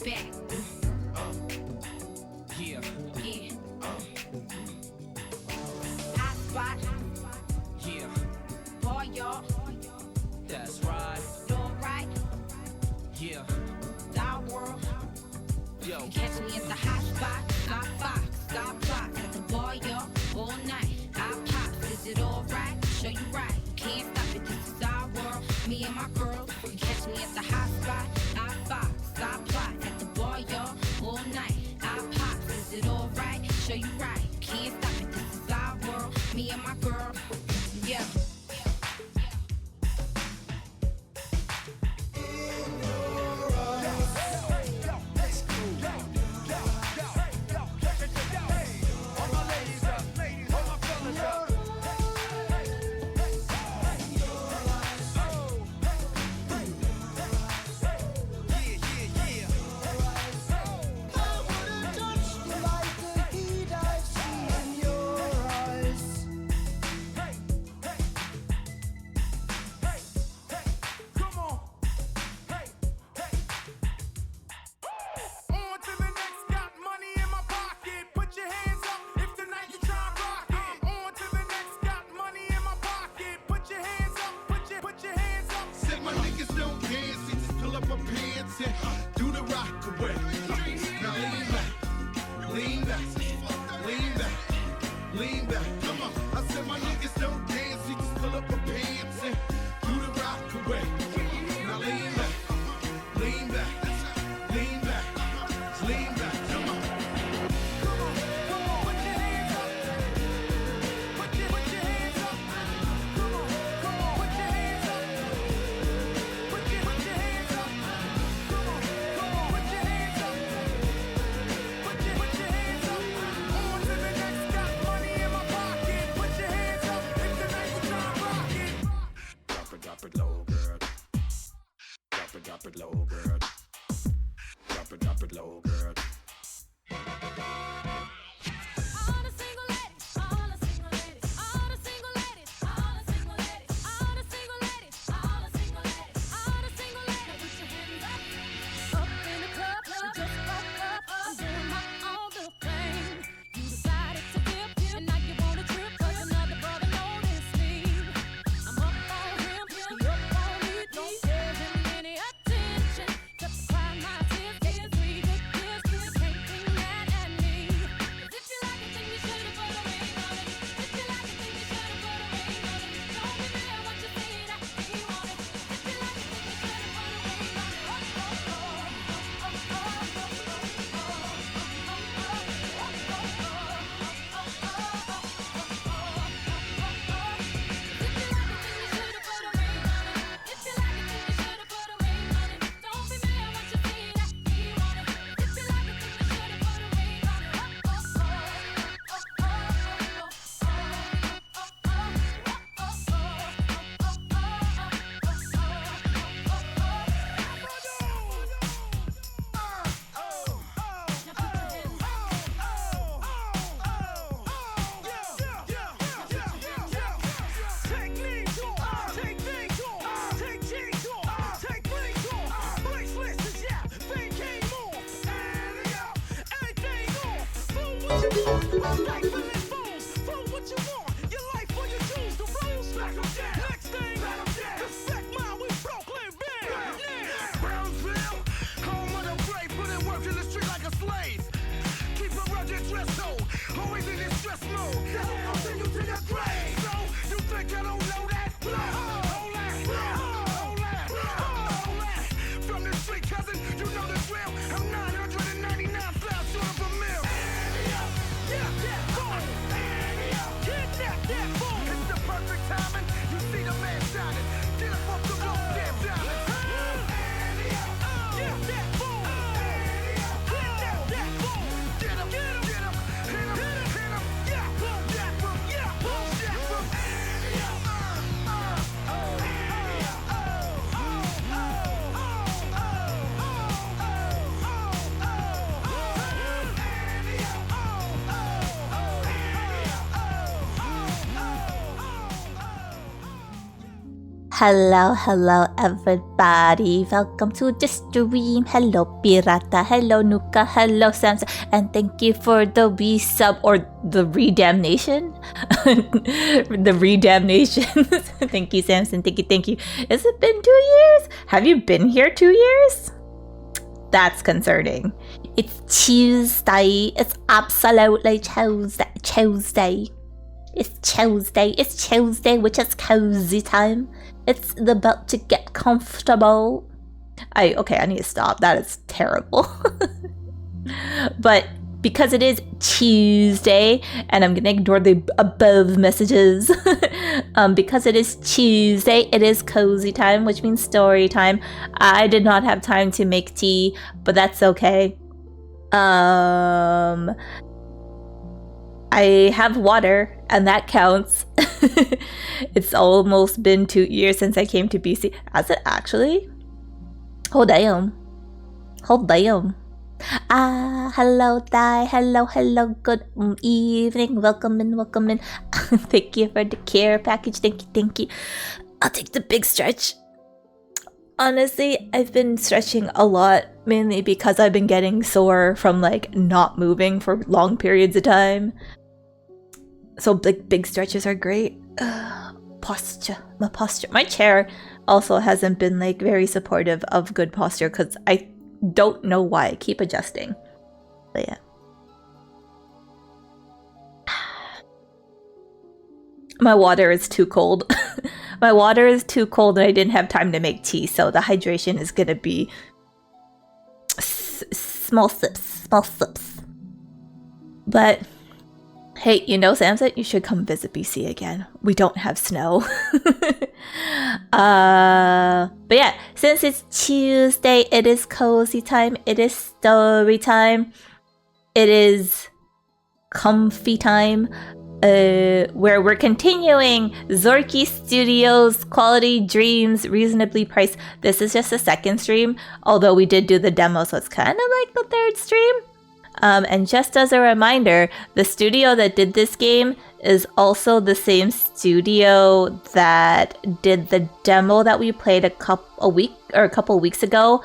back. Yeah. Yeah. Hot spot. Yeah. Boy, y'all. That's right. Doing right. Yeah. Down world. Yo. Catch me at the hot spot. Got Fox. Got blocks. At the bar, y'all. All night. I pop. Is it alright? Show you right. Can't stop it. This is our world. Me and my girls. You catch me at the hot spot. I Fox. Got plot. At the bar, y'all. All night. I pop. Is it alright? Show you right. Can't stop it. This is our world. Me and my girl. Yeah. Yeah, Hello everybody. Welcome to the stream. Hello Pirata. Hello Nuka. Hello Samson. And thank you for the resub or the redamnation. The redamnation. Thank you, Samson. Thank you. Has it been 2 years? Have you been here 2 years? That's concerning. It's Tuesday. It's absolutely Tuesday. It's Tuesday, which is cozy time. It's about to get comfortable. Okay, I need to stop. That is terrible. But because it is Tuesday, and I'm gonna ignore the above messages. Because it is Tuesday, it is cozy time, which means story time. I did not have time to make tea, but that's okay. I have water, and that counts. It's almost been 2 years since I came to BC. Has it actually? Oh damn. Hello Thai. Hello. Good evening. Welcome in. Thank you for the care package. Thank you. I'll take the big stretch. Honestly, I've been stretching a lot, mainly because I've been getting sore from like not moving for long periods of time. So big stretches are great. My posture. My chair also hasn't been like very supportive of good posture because I don't know why I keep adjusting. But yeah. My water is too cold. My water is too cold and I didn't have time to make tea, so the hydration is gonna be small sips. But hey, you know, Samson, you should come visit BC again. We don't have snow. But yeah, since it's Tuesday, it is cozy time. It is story time. It is comfy time. Where we're continuing Zorky Studios Quality Dreams Reasonably Priced. This is just a second stream, although we did do the demo, so it's kind of like the third stream. And just as a reminder, the studio that did this game is also the same studio that did the demo that we played a couple weeks ago.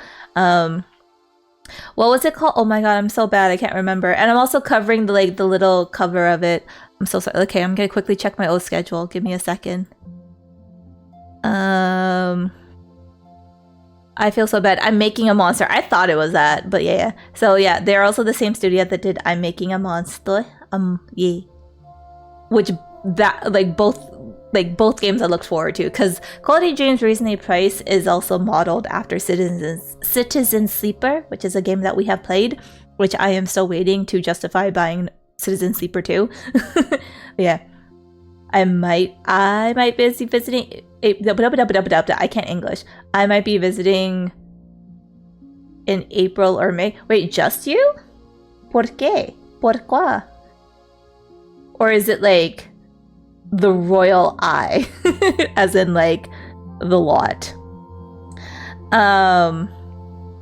What was it called? Oh my god, I'm so bad, I can't remember. And I'm also covering the little cover of it. I'm so sorry. Okay, I'm gonna quickly check my old schedule. Give me a second. I feel so bad. I'm Making a Monster. I thought it was that, but yeah. So yeah, they're also the same studio that did I'm Making a Monster. Yeah. Which both games I looked forward to, because Quality Dreams Reasonably Priced is also modeled after Citizen Sleeper, which is a game that we have played, which I am still waiting to justify buying Citizen Sleeper 2. Yeah. I might be visiting. I can't English. I might be visiting in April or May. Wait, just you? ¿Por qué? ¿Por qué? Or is it like the royal eye? As in like the lot.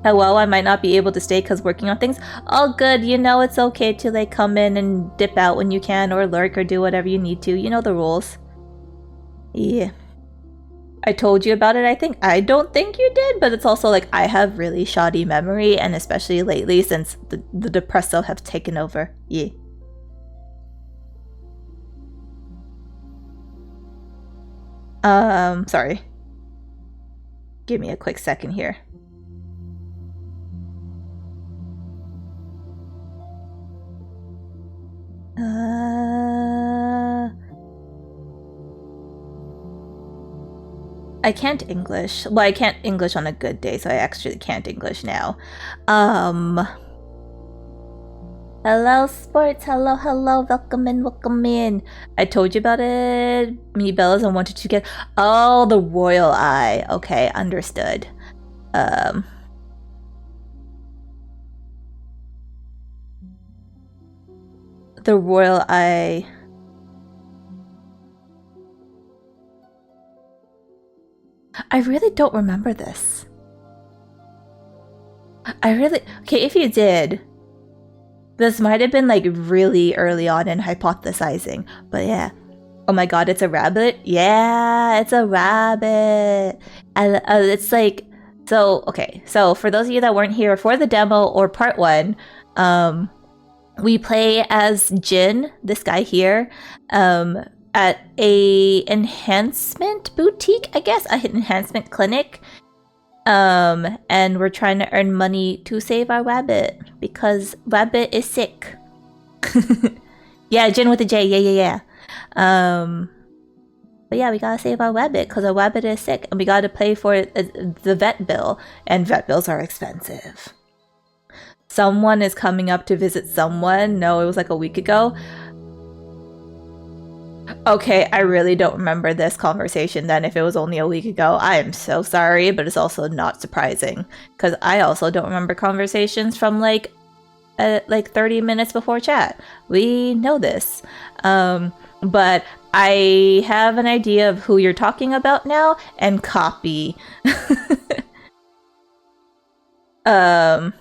Hello, I might not be able to stay because working on things. All good, you know it's okay to like come in and dip out when you can, or lurk, or do whatever you need to. You know the rules. Yeah. I told you about it, I think. I don't think you did, but it's also like I have really shoddy memory, and especially lately since the depresso have taken over. Yeah. Sorry. Give me a quick second here. I can't English. Well, I can't English on a good day, so I actually can't English now. Hello, sports. Hello. Welcome in. I told you about it. Me, Bellas, and wanted to get... Oh, the royal eye. Okay, understood. The royal eye... I really don't remember this. Okay, if you did, this might have been like really early on in hypothesizing, but yeah. Oh my god, it's a rabbit? Yeah, it's a rabbit. And it's like, so, okay. So for those of you that weren't here for the demo or part 1, we play as Jin, this guy here, at a enhancement boutique, I guess, an enhancement clinic. And we're trying to earn money to save our rabbit because rabbit is sick. Yeah, Jin with a J. Yeah. But yeah, we gotta save our rabbit because our rabbit is sick, and we gotta pay for the vet bill, and vet bills are expensive. Someone is coming up to visit someone. No, it was like a week ago. Okay, I really don't remember this conversation then if it was only a week ago. I am so sorry, but it's also not surprising because I also don't remember conversations from like 30 minutes before chat. We know this. But I have an idea of who you're talking about now and copy. But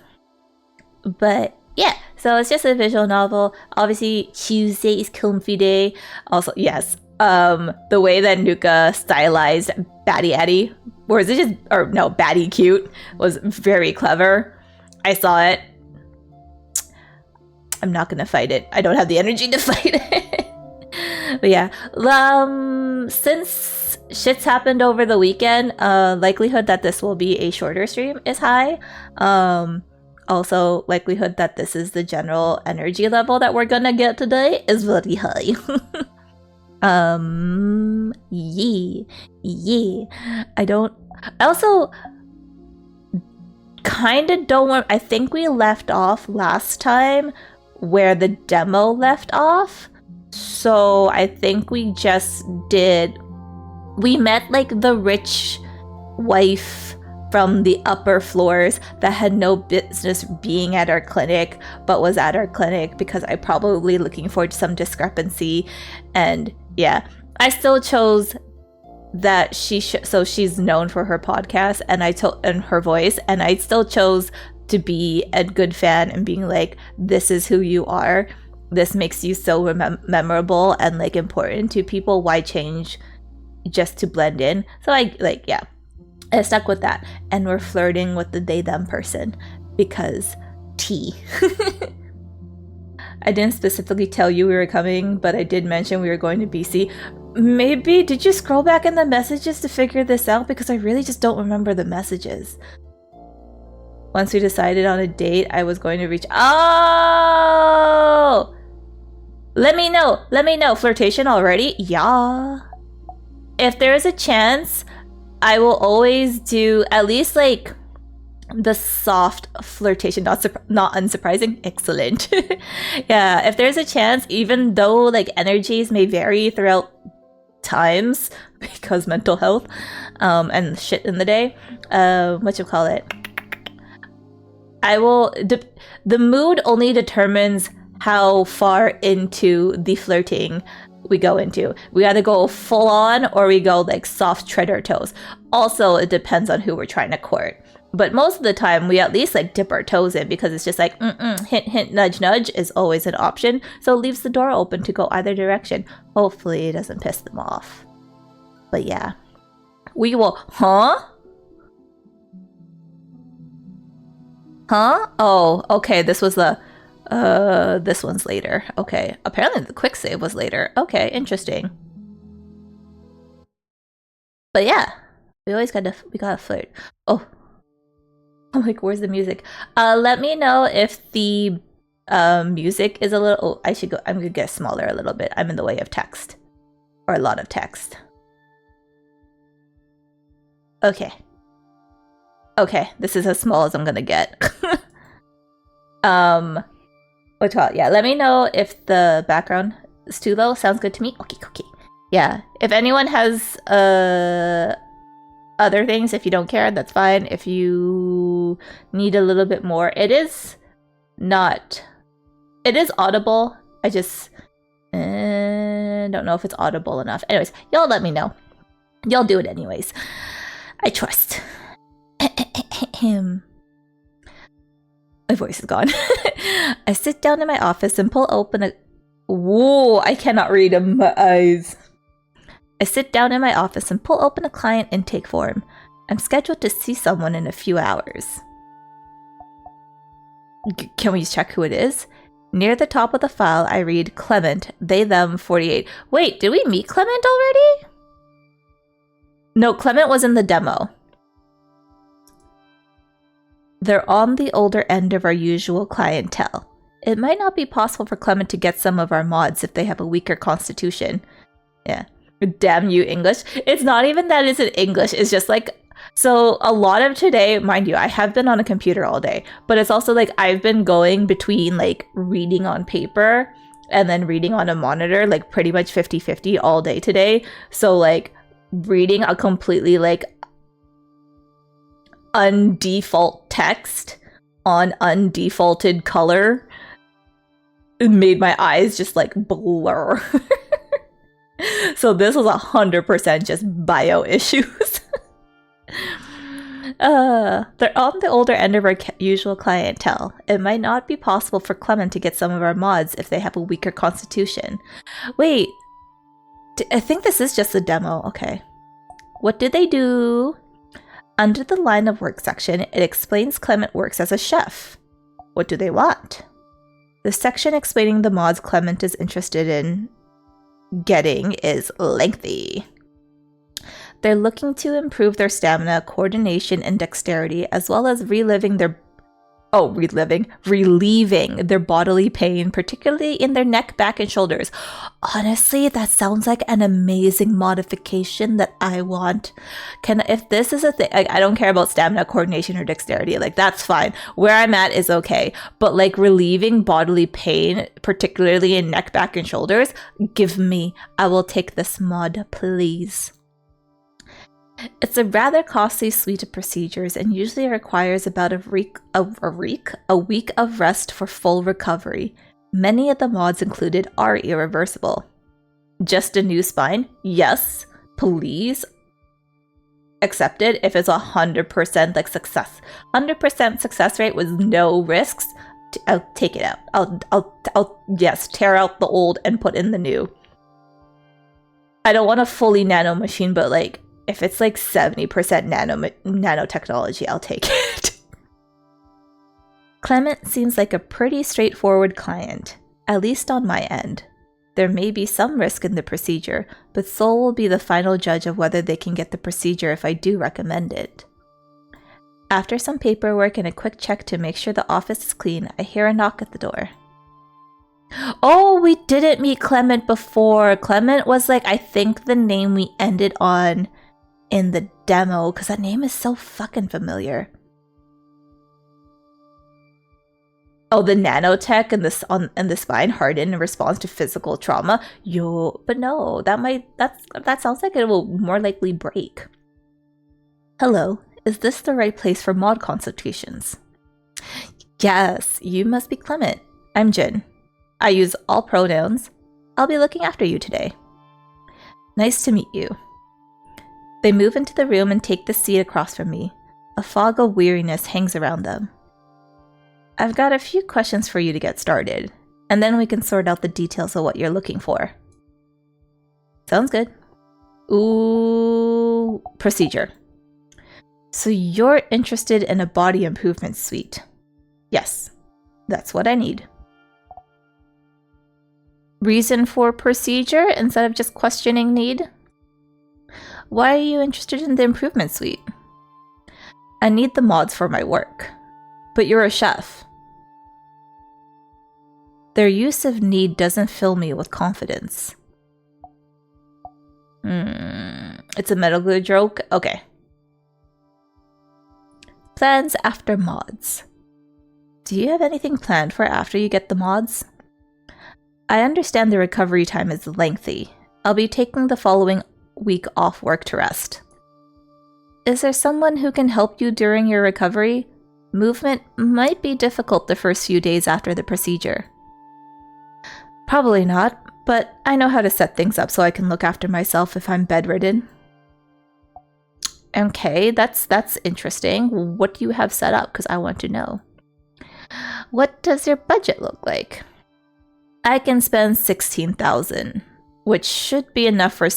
yeah, so it's just a visual novel. Obviously, Tuesday is comfy day. Also, yes, the way that Nuka stylized Batty Addy, or is it just, or no, Batty Cute, was very clever. I saw it. I'm not gonna fight it. I don't have the energy to fight it. But yeah, since shit's happened over the weekend, likelihood that this will be a shorter stream is high. Also, likelihood that this is the general energy level that we're gonna get today is very high. Yeah. I also kind of don't want, I think we left off last time where the demo left off. So I think we met like the rich wife from the upper floors that had no business being at our clinic, but was at our clinic because I probably looking forward to some discrepancy. And yeah, I still chose that so she's known for her podcast and her voice, and I still chose to be a good fan and being like, this is who you are. This makes you so memorable and like important to people. Why change just to blend in? So I stuck with that, and we're flirting with the they them person because tea. I didn't specifically tell you we were coming, but I did mention we were going to BC. Maybe did you scroll back in the messages to figure this out, because I really just don't remember the messages. Once we decided on a date, I was going to reach. Oh, let me know. Flirtation already? Yeah. If there is a chance, I will always do at least like the soft flirtation. Not unsurprising. Excellent. Yeah, if there's a chance, even though like energies may vary throughout times because mental health and shit in the day, I will the mood only determines how far into the flirting we go into. We either go full on or we go like soft tread our toes. Also, it depends on who we're trying to court. But most of the time, we at least like dip our toes in, because it's just like hint, hint, nudge, nudge is always an option. So it leaves the door open to go either direction. Hopefully, it doesn't piss them off. But yeah, we will. Huh? Oh, okay. This was the. This one's later. Okay. Apparently the quick save was later. Okay, interesting. But yeah, we gotta flirt. Oh, I'm like, where's the music? Let me know if the music is a little. Oh, I'm gonna get smaller a little bit. I'm in the way of text, or a lot of text. Okay. Okay, this is as small as I'm gonna get. Yeah, let me know if the background is too low. Sounds good to me. Okay. Yeah, if anyone has other things, if you don't care, that's fine. If you need a little bit more, it is audible. I just don't know if it's audible enough. Anyways, y'all let me know. Y'all do it anyways. I trust. My voice is gone. I sit down in my office and pull open a. Whoa! I cannot read in my eyes. I sit down in my office and pull open a client intake form. I'm scheduled to see someone in a few hours. Can we check who it is? Near the top of the file, I read Clement, they, them, 48. Wait, did we meet Clement already? No, Clement was in the demo. They're on the older end of our usual clientele. It might not be possible for Clement to get some of our mods if they have a weaker constitution. Yeah. Damn you, English. It's not even that it's in English. It's just like, so a lot of today, mind you, I have been on a computer all day, but it's also like I've been going between like reading on paper and then reading on a monitor, like pretty much 50-50 all day today. So like reading a completely like undefault text on undefaulted color made my eyes just like blur. So this was 100% just bio issues. They're on the older end of our usual clientele. It might not be possible for Clement to get some of our mods if they have a weaker constitution. Wait, I think this is just a demo. Okay. What do they do? Under the line of work section, it explains Clement works as a chef. What do they want? The section explaining the mods Clement is interested in getting is lengthy. They're looking to improve their stamina, coordination, and dexterity, as well as relieving their bodily pain, particularly in their neck, back, and shoulders. Honestly, that sounds like an amazing modification that I want. If this is a thing, like, I don't care about stamina, coordination, or dexterity. Like, that's fine. Where I'm at is okay. But like relieving bodily pain, particularly in neck, back, and shoulders, give me. I will take this mod, please. It's a rather costly suite of procedures and usually requires about a week of rest for full recovery. Many of the mods included are irreversible. Just a new spine? Yes, please. Accepted if it's 100% like success. 100% success rate with no risks. I'll take it out. I'll yes, tear out the old and put in the new. I don't want a fully nano machine, but like if it's like 70% nanotechnology, I'll take it. Clement seems like a pretty straightforward client, at least on my end. There may be some risk in the procedure, but Sol will be the final judge of whether they can get the procedure if I do recommend it. After some paperwork and a quick check to make sure the office is clean, I hear a knock at the door. Oh, we didn't meet Clement before. Clement was like, I think the name we ended on in the demo, because that name is so fucking familiar. Oh, the nanotech and the spine hardened in response to physical trauma. But no, that sounds like it will more likely break. Hello, is this the right place for mod consultations? Yes, you must be Clement. I'm Jin. I use all pronouns. I'll be looking after you today. Nice to meet you. They move into the room and take the seat across from me. A fog of weariness hangs around them. I've got a few questions for you to get started, and then we can sort out the details of what you're looking for. Sounds good. Ooh, procedure. So you're interested in a body improvement suite? Yes, that's what I need. Reason for procedure instead of just questioning need? Why are you interested in the improvement suite? I need the mods for my work. But you're a chef. Their use of need doesn't fill me with confidence. It's a Metal Gear joke? Okay. Plans after mods. Do you have anything planned for after you get the mods? I understand the recovery time is lengthy. I'll be taking the following week off work to rest. Is there someone who can help you during your recovery? Movement might be difficult the first few days after the procedure. Probably not, but I know how to set things up so I can look after myself if I'm bedridden. Okay, that's interesting. What do you have set up? Because I want to know. What does your budget look like? I can spend 16,000. which should be enough for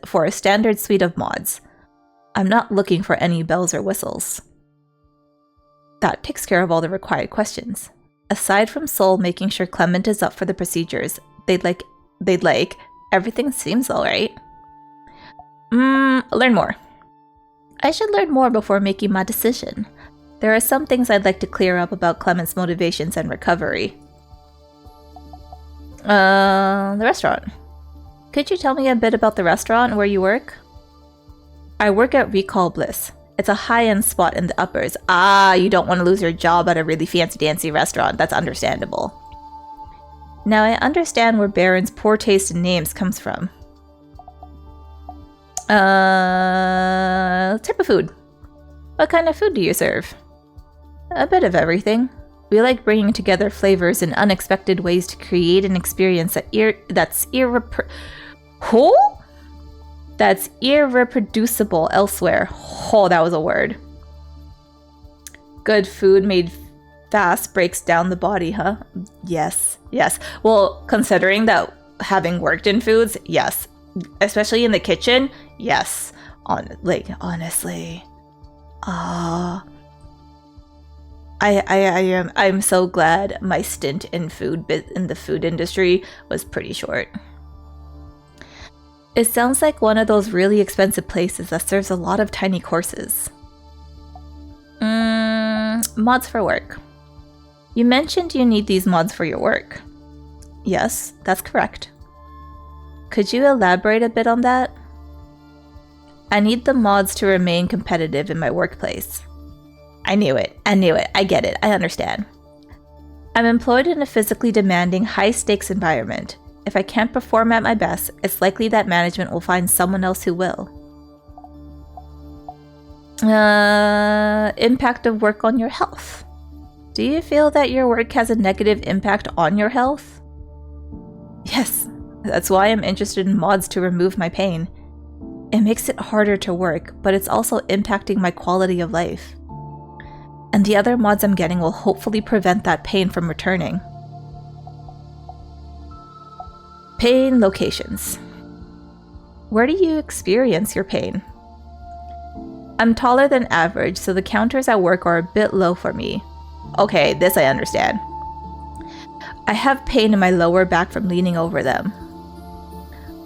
for a standard suite of mods. I'm not looking for any bells or whistles. That takes care of all the required questions. Aside from Soul making sure Clement is up for the procedures they'd like, everything seems alright. Learn more. I should learn more before making my decision. There are some things I'd like to clear up about Clement's motivations and recovery. The restaurant. Could you tell me a bit about the restaurant where you work? I work at Recall Bliss. It's a high-end spot in the uppers. Ah, you don't want to lose your job at a really fancy-dancy restaurant. That's understandable. Now I understand where Baron's poor taste in names comes from. Type of food. What kind of food do you serve? A bit of everything. We like bringing together flavors in unexpected ways to create an experience that's irreproducible elsewhere. Oh, that was a word. Good food made fast breaks down the body, huh? Yes. Well, considering that having worked in foods, yes. Especially in the kitchen, yes. Honestly. I'm so glad my stint in the food industry was pretty short. It sounds like one of those really expensive places that serves a lot of tiny courses. Mods for work. You mentioned you need these mods for your work. Yes, that's correct. Could you elaborate a bit on that? I need the mods to remain competitive in my workplace. I knew it. I get it. I understand. I'm employed in a physically demanding, high-stakes environment. If I can't perform at my best, it's likely that management will find someone else who will. Impact of work on your health. Do you feel that your work has a negative impact on your health? Yes, that's why I'm interested in mods to remove my pain. It makes it harder to work, but it's also impacting my quality of life. And the other mods I'm getting will hopefully prevent that pain from returning. Pain locations. Where do you experience your pain? I'm taller than average, so the counters at work are a bit low for me. Okay, this I understand. I have pain in my lower back from leaning over them.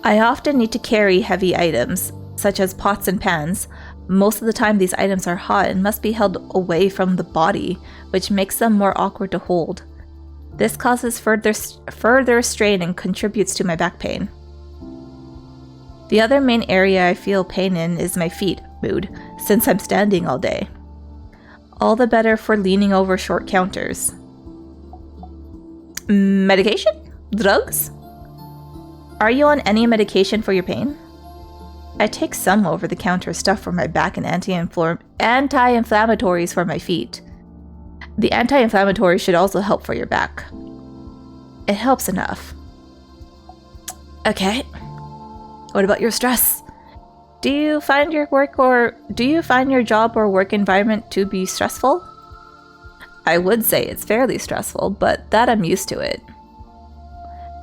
I often need to carry heavy items, such as pots and pans. Most of the time these items are hot and must be held away from the body, which makes them more awkward to hold. This causes further strain and contributes to my back pain. The other main area I feel pain in is my feet, since I'm standing all day. All the better for leaning over short counters. Medication? Drugs? Are you on any medication for your pain? I take some over-the-counter stuff for my back and anti-inflammatories for my feet. The anti-inflammatory should also help for your back. It helps enough. Okay. What about your stress? Do you find your job or work environment to be stressful? I would say it's fairly stressful, but that I'm used to it.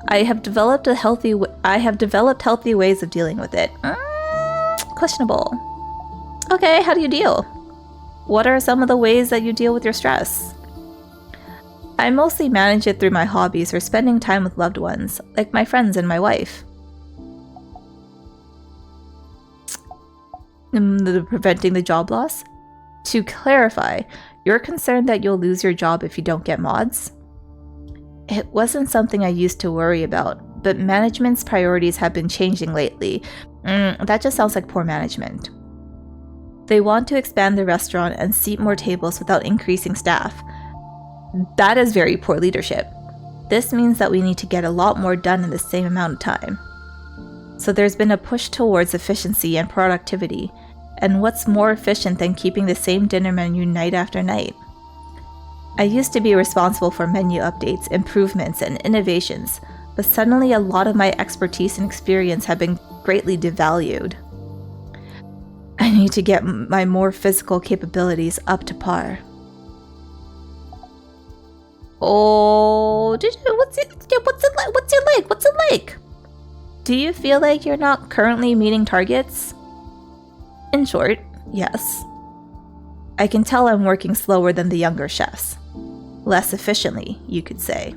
I have developed healthy ways of dealing with it. Questionable. Okay, how do you deal? What are some of the ways that you deal with your stress? I mostly manage it through my hobbies or spending time with loved ones, like my friends and my wife. Preventing the job loss? To clarify, you're concerned that you'll lose your job if you don't get mods? It wasn't something I used to worry about, but management's priorities have been changing lately. That just sounds like poor management. They want to expand the restaurant and seat more tables without increasing staff. That is very poor leadership. This means that we need to get a lot more done in the same amount of time. So there's been a push towards efficiency and productivity, and what's more efficient than keeping the same dinner menu night after night? I used to be responsible for menu updates, improvements, and innovations, but suddenly a lot of my expertise and experience have been greatly devalued. I need to get my more physical capabilities up to par. Oh, what's it like? Do you feel like you're not currently meeting targets? In short, yes. I can tell I'm working slower than the younger chefs. Less efficiently, you could say.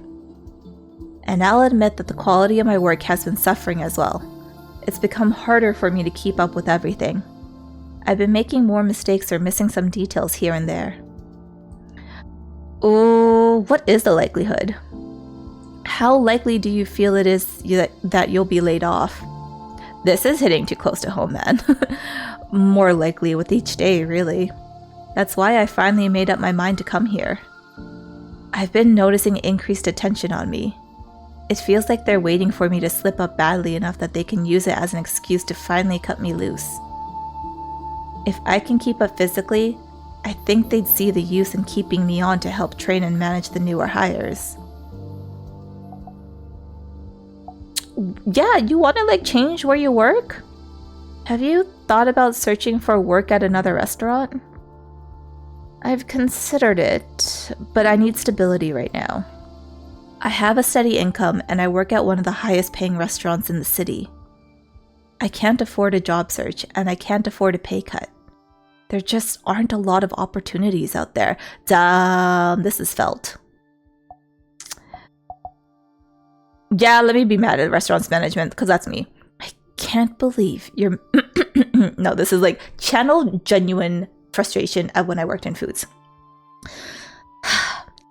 And I'll admit that the quality of my work has been suffering as well. It's become harder for me to keep up with everything. I've been making more mistakes or missing some details here and there. Oh, what is the likelihood? How likely do you feel it is that you'll be laid off? This is hitting too close to home, man. More likely with each day, really. That's why I finally made up my mind to come here. I've been noticing increased attention on me. It feels like they're waiting for me to slip up badly enough that they can use it as an excuse to finally cut me loose. If I can keep up physically, I think they'd see the use in keeping me on to help train and manage the newer hires. Yeah, you want to change where you work? Have you thought about searching for work at another restaurant? I've considered it, but I need stability right now. I have a steady income and I work at one of the highest paying restaurants in the city. I can't afford a job search and I can't afford a pay cut. There just aren't a lot of opportunities out there. Damn, this is felt. Yeah, let me be mad at restaurants management because that's me. I can't believe you're... No, this is channel genuine frustration at when I worked in foods.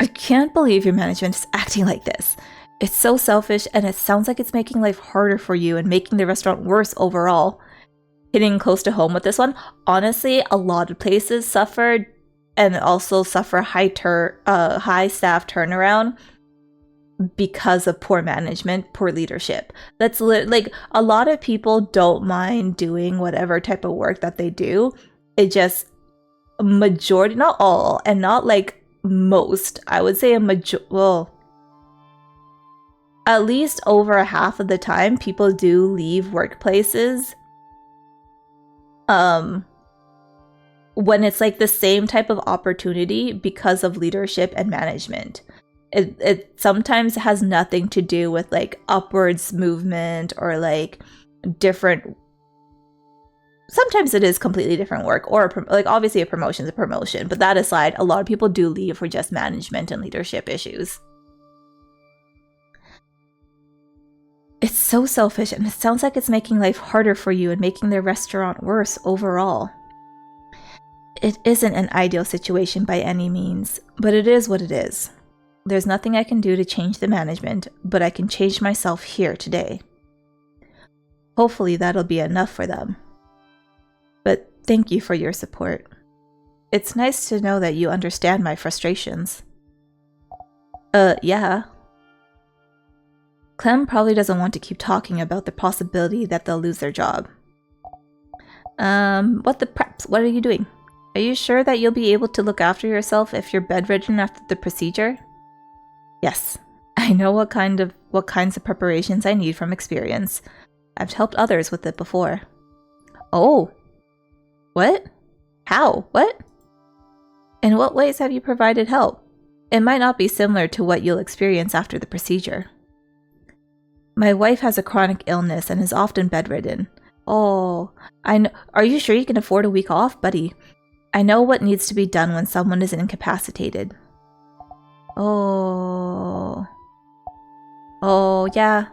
I can't believe your management is acting like this. It's so selfish and it sounds like it's making life harder for you and making the restaurant worse overall. Hitting close to home with this one. Honestly, a lot of places suffered and also suffer high staff turnaround because of poor management, poor leadership. That's a lot of people don't mind doing whatever type of work that they do. It just majority, not all, and not most. I would say at least over half of the time, people do leave workplaces when it's the same type of opportunity because of leadership and management. It sometimes has nothing to do with upwards movement or different. Sometimes it is completely different work or obviously a promotion is a promotion, but that aside, a lot of people do leave for just management and leadership issues. It's so selfish and it sounds like it's making life harder for you and making their restaurant worse overall. It isn't an ideal situation by any means, but it is what it is. There's nothing I can do to change the management, but I can change myself here today. Hopefully that'll be enough for them. But thank you for your support. It's nice to know that you understand my frustrations. Yeah. Clem probably doesn't want to keep talking about the possibility that they'll lose their job. What the preps? What are you doing? Are you sure that you'll be able to look after yourself if you're bedridden after the procedure? Yes. I know what kinds of preparations I need from experience. I've helped others with it before. Oh. What? How? What? In what ways have you provided help? It might not be similar to what you'll experience after the procedure. My wife has a chronic illness and is often bedridden. Oh, I know. Are you sure you can afford a week off, buddy? I know what needs to be done when someone is incapacitated. Oh. Oh, yeah.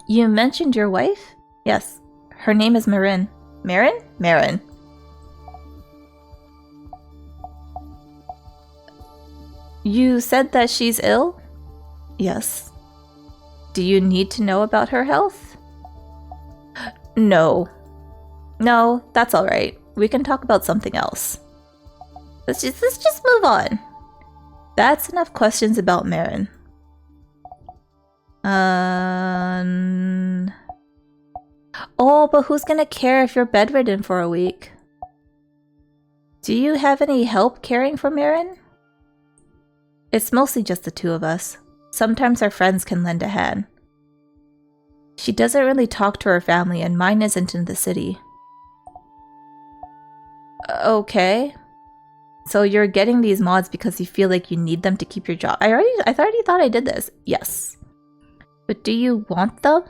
You mentioned your wife? Yes. Her name is Marin. Marin? Marin. You said that she's ill? Yes. Do you need to know about her health? No. No, that's alright. We can talk about something else. Let's just move on. That's enough questions about Marin. Oh, but who's gonna care if you're bedridden for a week? Do you have any help caring for Marin? It's mostly just the two of us. Sometimes our friends can lend a hand. She doesn't really talk to her family and mine isn't in the city. Okay. So you're getting these mods because you feel like you need them to keep your job. I already thought I did this. Yes. But do you want them?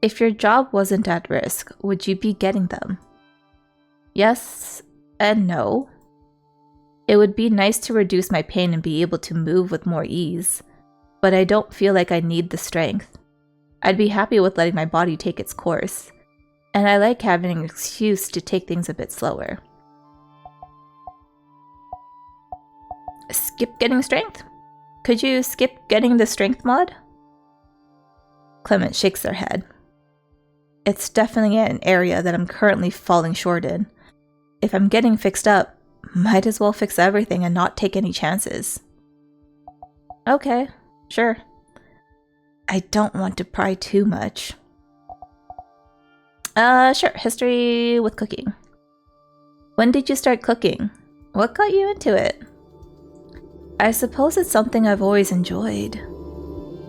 If your job wasn't at risk, would you be getting them? Yes and no. It would be nice to reduce my pain and be able to move with more ease, but I don't feel like I need the strength. I'd be happy with letting my body take its course, and I like having an excuse to take things a bit slower. Skip getting strength? Could you skip getting the strength mod? Clement shakes their head. It's definitely an area that I'm currently falling short in. If I'm getting fixed up, might as well fix everything and not take any chances. Okay, sure. I don't want to pry too much. Sure, history with cooking. When did you start cooking? What got you into it? I suppose it's something I've always enjoyed.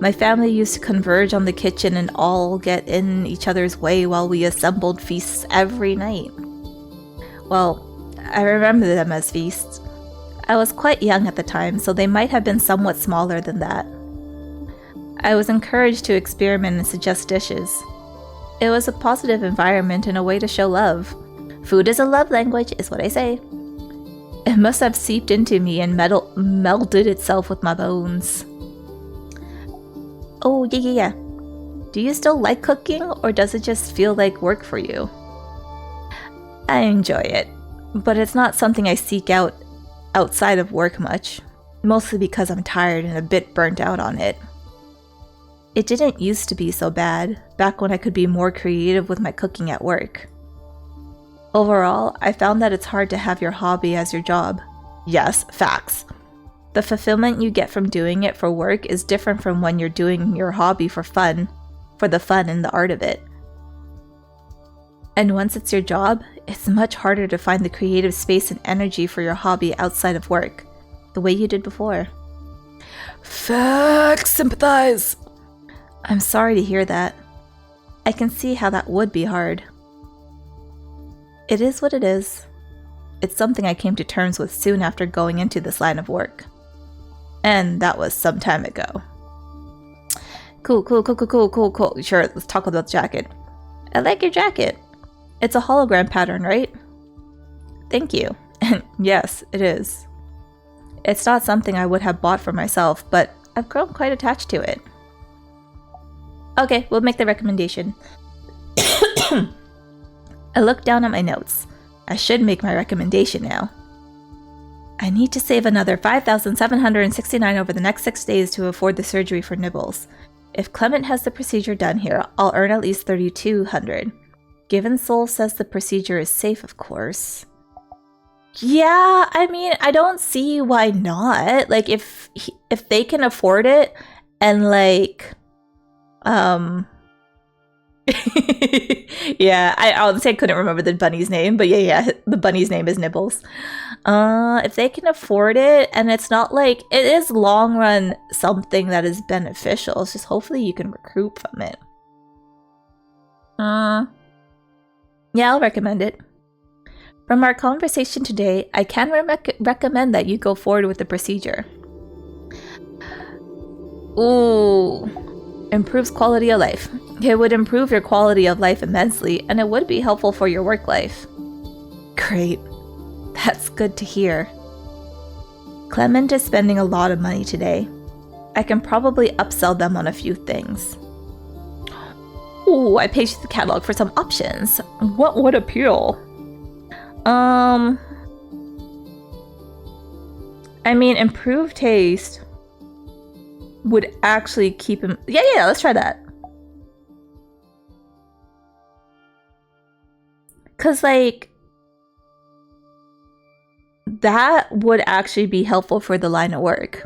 My family used to converge on the kitchen and all get in each other's way while we assembled feasts every night. Well, I remember them as feasts. I was quite young at the time, so they might have been somewhat smaller than that. I was encouraged to experiment and suggest dishes. It was a positive environment and a way to show love. Food is a love language, is what I say. It must have seeped into me and melded itself with my bones. Oh, yeah. Do you still like cooking, or does it just feel like work for you? I enjoy it, but it's not something I seek out outside of work much, mostly because I'm tired and a bit burnt out on it. It didn't used to be so bad, back when I could be more creative with my cooking at work. Overall, I found that it's hard to have your hobby as your job. Yes, facts. The fulfillment you get from doing it for work is different from when you're doing your hobby for fun, for the fun and the art of it. And once it's your job, it's much harder to find the creative space and energy for your hobby outside of work, the way you did before. Facts, sympathize! I'm sorry to hear that. I can see how that would be hard. It is what it is. It's something I came to terms with soon after going into this line of work. And that was some time ago. Cool. Sure, let's talk about the jacket. I like your jacket. It's a hologram pattern, right? Thank you. And yes, it is. It's not something I would have bought for myself, but I've grown quite attached to it. Okay, we'll make the recommendation. I looked down at my notes. I should make my recommendation now. I need to save another 5,769 over the next 6 days to afford the surgery for nibbles. If Clement has the procedure done here, I'll earn at least 3,200. Given Soul says the procedure is safe, of course. Yeah, I mean, I don't see why not. Like, if they can afford it, and like, yeah, I honestly couldn't remember the bunny's name, but yeah, the bunny's name is Nibbles. If they can afford it, and it's not like, it is long run something that is beneficial, it's just hopefully you can recoup from it. Yeah, I'll recommend it. From our conversation today, I can recommend that you go forward with the procedure. Ooh, improves quality of life. It would improve your quality of life immensely, and it would be helpful for your work life. Great. That's good to hear. Clement is spending a lot of money today. I can probably upsell them on a few things. Ooh, I paged the catalog for some options. What would appeal? I mean, improved taste would actually keep him... Yeah, let's try that. Because, like, that would actually be helpful for the line of work.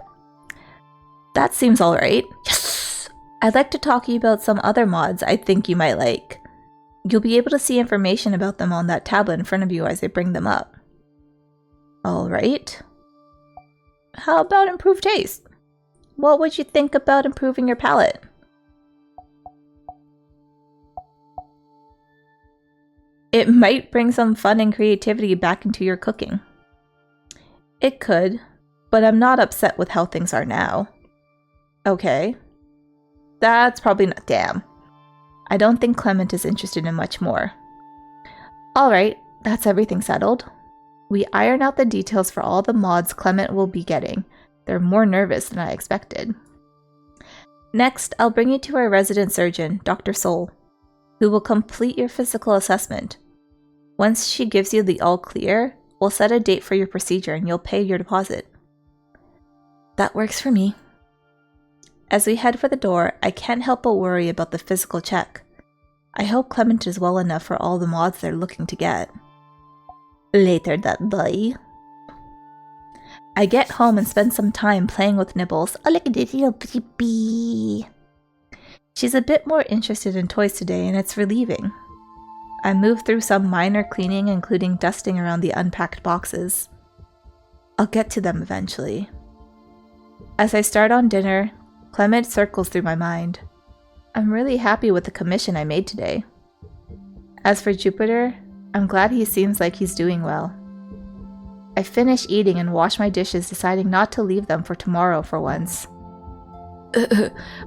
That seems alright. Yes! I'd like to talk to you about some other mods I think you might like. You'll be able to see information about them on that tablet in front of you as I bring them up. Alright. How about improved taste? What would you think about improving your palate? It might bring some fun and creativity back into your cooking. It could, but I'm not upset with how things are now. Okay. That's probably not... Damn. I don't think Clement is interested in much more. Alright, that's everything settled. We iron out the details for all the mods Clement will be getting. They're more nervous than I expected. Next, I'll bring you to our resident surgeon, Dr. Soul, who will complete your physical assessment. Once she gives you the all clear, we'll set a date for your procedure and you'll pay your deposit. That works for me. As we head for the door, I can't help but worry about the physical check. I hope Clement is well enough for all the mods they're looking to get. Later that day. I get home and spend some time playing with Nibbles. Oh, look at this little baby. She's a bit more interested in toys today, and it's relieving. I move through some minor cleaning, including dusting around the unpacked boxes. I'll get to them eventually. As I start on dinner, Clement circles through my mind. I'm really happy with the commission I made today. As for Jupiter, I'm glad he seems like he's doing well. I finish eating and wash my dishes, deciding not to leave them for tomorrow for once.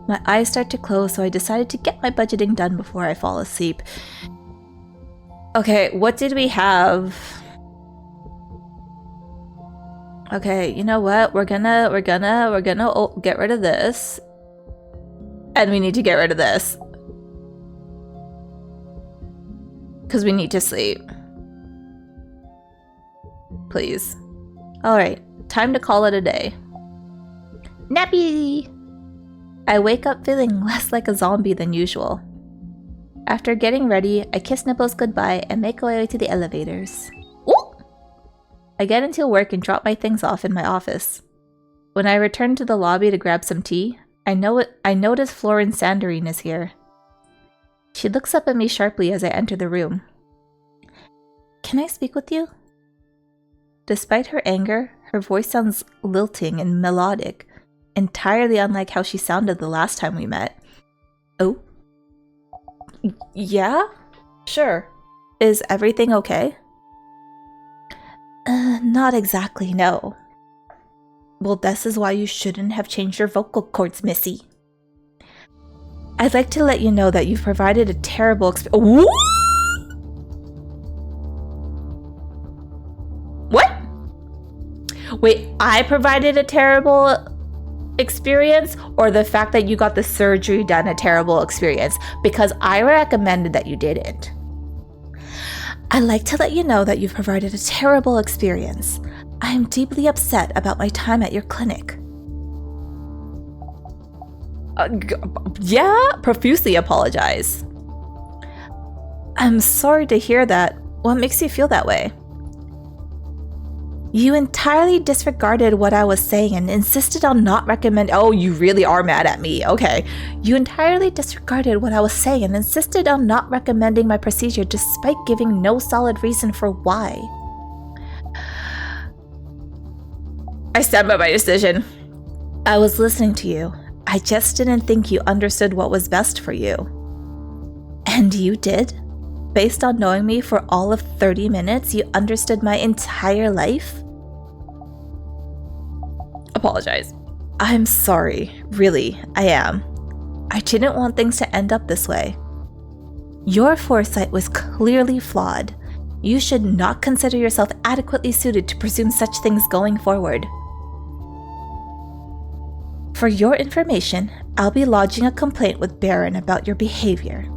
My eyes start to close, so I decided to get my budgeting done before I fall asleep. Okay, what did we have? Okay, you know what? We're gonna get rid of this. And we need to get rid of this. Because we need to sleep. Please. Alright, time to call it a day. Nappy! I wake up feeling less like a zombie than usual. After getting ready, I kiss Nibbles goodbye and make my way to the elevators. Ooh! I get into work and drop my things off in my office. When I return to the lobby to grab some tea, I notice Florence Sanderine is here. She looks up at me sharply as I enter the room. Can I speak with you? Despite her anger, her voice sounds lilting and melodic, entirely unlike how she sounded the last time we met. Oh? Yeah? Sure. Is everything okay? Not exactly, no. Well, this is why you shouldn't have changed your vocal cords, Missy. I'd like to let you know that you've provided a terrible experience. What? Wait, I provided a terrible experience, or the fact that you got the surgery done a terrible experience? Because I recommended that you didn't. I'd like to let you know that you've provided a terrible experience. I am deeply upset about my time at your clinic. Yeah, profusely apologize. I'm sorry to hear that. What makes you feel that way? You entirely disregarded what I was saying and insisted on not recommend— Oh, you really are mad at me. Okay. You entirely disregarded what I was saying and insisted on not recommending my procedure despite giving no solid reason for why. I stand by my decision. I was listening to you. I just didn't think you understood what was best for you. And you did? Based on knowing me for all of 30 minutes, you understood my entire life? Apologize. I'm sorry. Really, I am. I didn't want things to end up this way. Your foresight was clearly flawed. You should not consider yourself adequately suited to presume such things going forward. For your information, I'll be lodging a complaint with Baron about your behavior.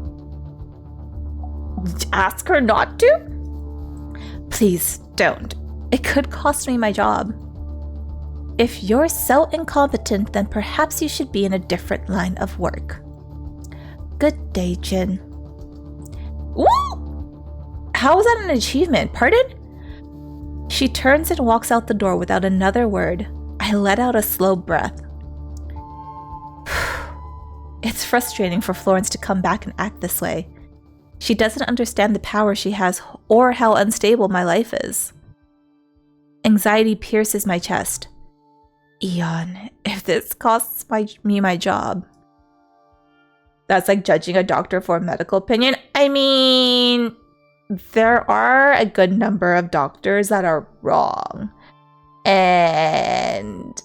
Ask her not to? Please don't. It could cost me my job. If you're so incompetent, then perhaps you should be in a different line of work. Good day, Jin. Woo! How was that an achievement? Pardon? She turns and walks out the door without another word. I let out a slow breath. It's frustrating for Florence to come back and act this way. She doesn't understand the power she has or how unstable my life is. Anxiety pierces my chest. Eon, if this costs me my job. That's like judging a doctor for a medical opinion. I mean, there are a good number of doctors that are wrong. And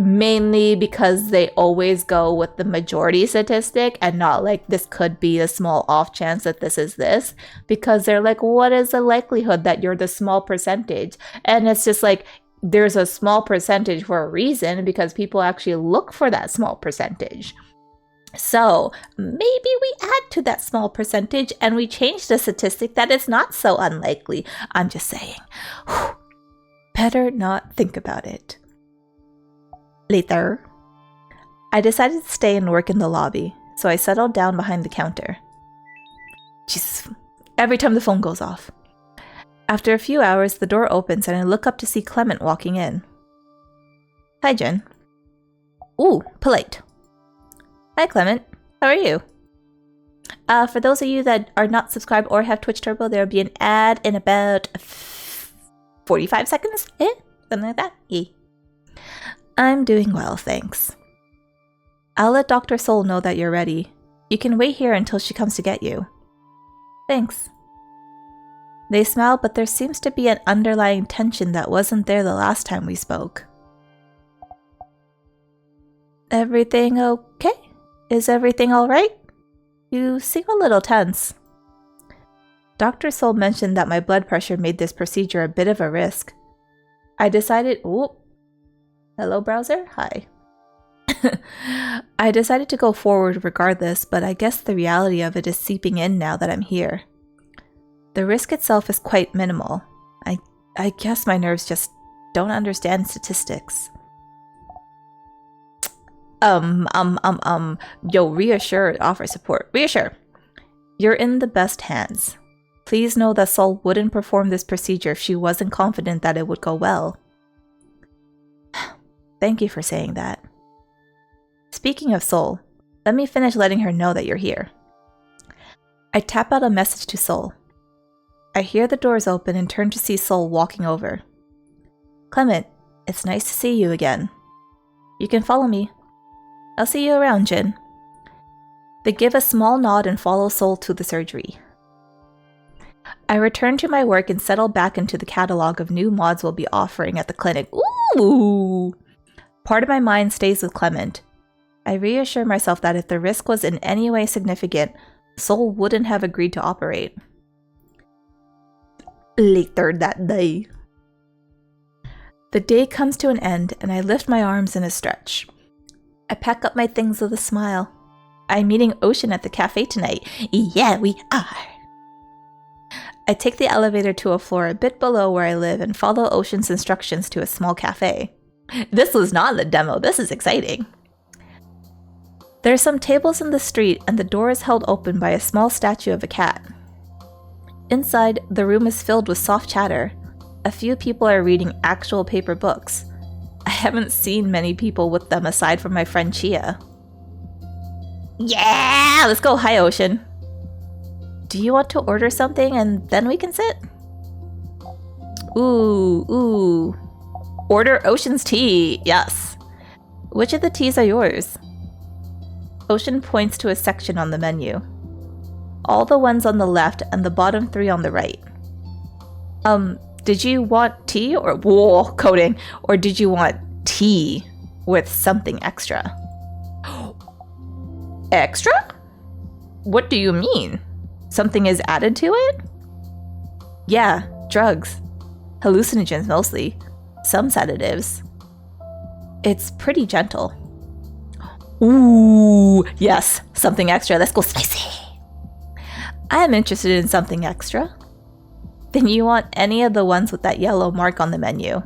mainly because they always go with the majority statistic and not like this could be a small off chance that this is this, because they're like, what is the likelihood that you're the small percentage? And it's just like, there's a small percentage for a reason, because people actually look for that small percentage. So maybe we add to that small percentage and we change the statistic that it's not so unlikely. I'm just saying. Better not think about it. Later, I decided to stay and work in the lobby, so I settled down behind the counter. Jesus, every time the phone goes off. After a few hours, the door opens and I look up to see Clement walking in. Hi, Jen. Ooh, polite. Hi, Clement. How are you? For those of you that are not subscribed or have Twitch Turbo, there will be an ad in about 45 seconds? Something like that? I'm doing well, thanks. I'll let Dr. Soul know that you're ready. You can wait here until she comes to get you. Thanks. They smile, but there seems to be an underlying tension that wasn't there the last time we spoke. Everything okay? Is everything alright? You seem a little tense. Dr. Soul mentioned that my blood pressure made this procedure a bit of a risk. I decided... Ooh. Hello, browser? Hi. I decided to go forward regardless, but I guess the reality of it is seeping in now that I'm here. The risk itself is quite minimal. I guess my nerves just don't understand statistics. Yo, reassure, offer support. Reassure. You're in the best hands. Please know that Sol wouldn't perform this procedure if she wasn't confident that it would go well. Thank you for saying that. Speaking of Sol, let me finish letting her know that you're here. I tap out a message to Sol. I hear the doors open and turn to see Sol walking over. Clement, it's nice to see you again. You can follow me. I'll see you around, Jin. They give a small nod and follow Sol to the surgery. I return to my work and settle back into the catalog of new mods we'll be offering at the clinic. Ooh! Part of my mind stays with Clement. I reassure myself that if the risk was in any way significant, Sol wouldn't have agreed to operate. Later that day. The day comes to an end and I lift my arms in a stretch. I pack up my things with a smile. I'm meeting Ocean at the cafe tonight. Yeah, we are. I take the elevator to a floor a bit below where I live and follow Ocean's instructions to a small cafe. This was not the demo, this is exciting. There are some tables in the street and the door is held open by a small statue of a cat. Inside, the room is filled with soft chatter. A few people are reading actual paper books. I haven't seen many people with them aside from my friend Chia. Yeah! Let's go! Hi, Ocean. Do you want to order something and then we can sit? Ooh. Order Ocean's tea. Yes. Which of the teas are yours? Ocean points to a section on the menu. All the ones on the left and the bottom 3 on the right. Did you want tea or coding? Or did you want tea with something extra? Extra? What do you mean? Something is added to it? Yeah, drugs. Hallucinogens mostly. Some sedatives. It's pretty gentle. Ooh, yes, something extra. Let's go spicy. I am interested in something extra. Then you want any of the ones with that yellow mark on the menu.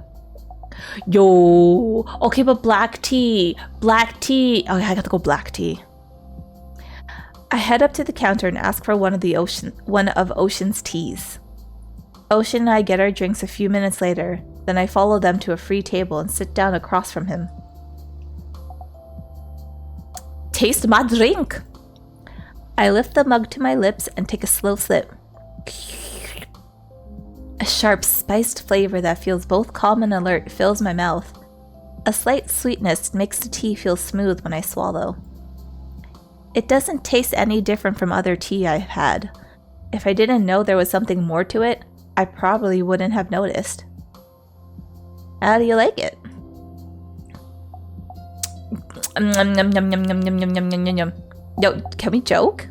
Yo, okay, but black tea. Black tea. Okay, I got to go black tea. I head up to the counter and ask for one of Ocean's teas. Ocean and I get our drinks a few minutes later, then I follow them to a free table and sit down across from him. Taste my drink! I lift the mug to my lips and take a slow sip. A sharp, spiced flavor that feels both calm and alert fills my mouth. A slight sweetness makes the tea feel smooth when I swallow. It doesn't taste any different from other tea I've had. If I didn't know there was something more to it, I probably wouldn't have noticed. How do you like it? Yo, can we joke?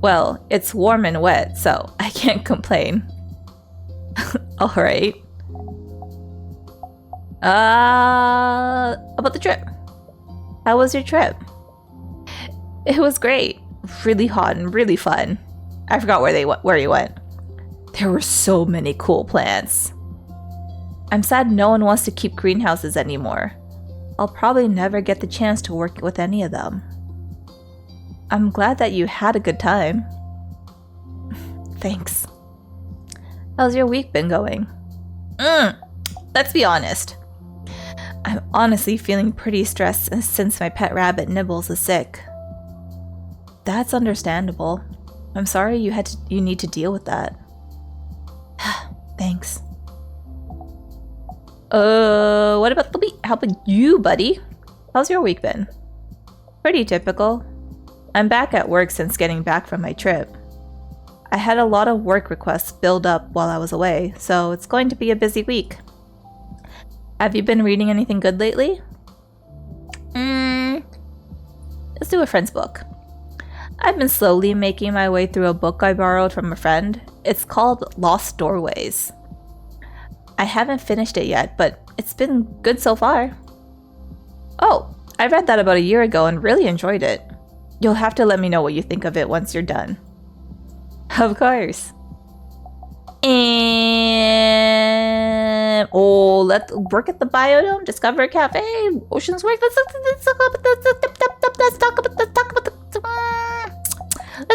Well, it's warm and wet, so I can't complain. Alright. About the trip. How was your trip? It was great. Really hot and really fun. I forgot where you went. There were so many cool plants. I'm sad no one wants to keep greenhouses anymore. I'll probably never get the chance to work with any of them. I'm glad that you had a good time. Thanks. How's your week been going? Let's be honest. I'm honestly feeling pretty stressed since my pet rabbit Nibbles is sick. That's understandable. I'm sorry you need to deal with that. Thanks. What about the week? How about you, buddy? How's your week been? Pretty typical. I'm back at work since getting back from my trip. I had a lot of work requests build up while I was away, so it's going to be a busy week. Have you been reading anything good lately? Let's do a friend's book. I've been slowly making my way through a book I borrowed from a friend. It's called Lost Doorways. I haven't finished it yet, but it's been good so far. Oh, I read that about a year ago and really enjoyed it. You'll have to let me know what you think of it once you're done. Of course. And let's work at the Biodome, Discover Cafe, Ocean's Work. Let's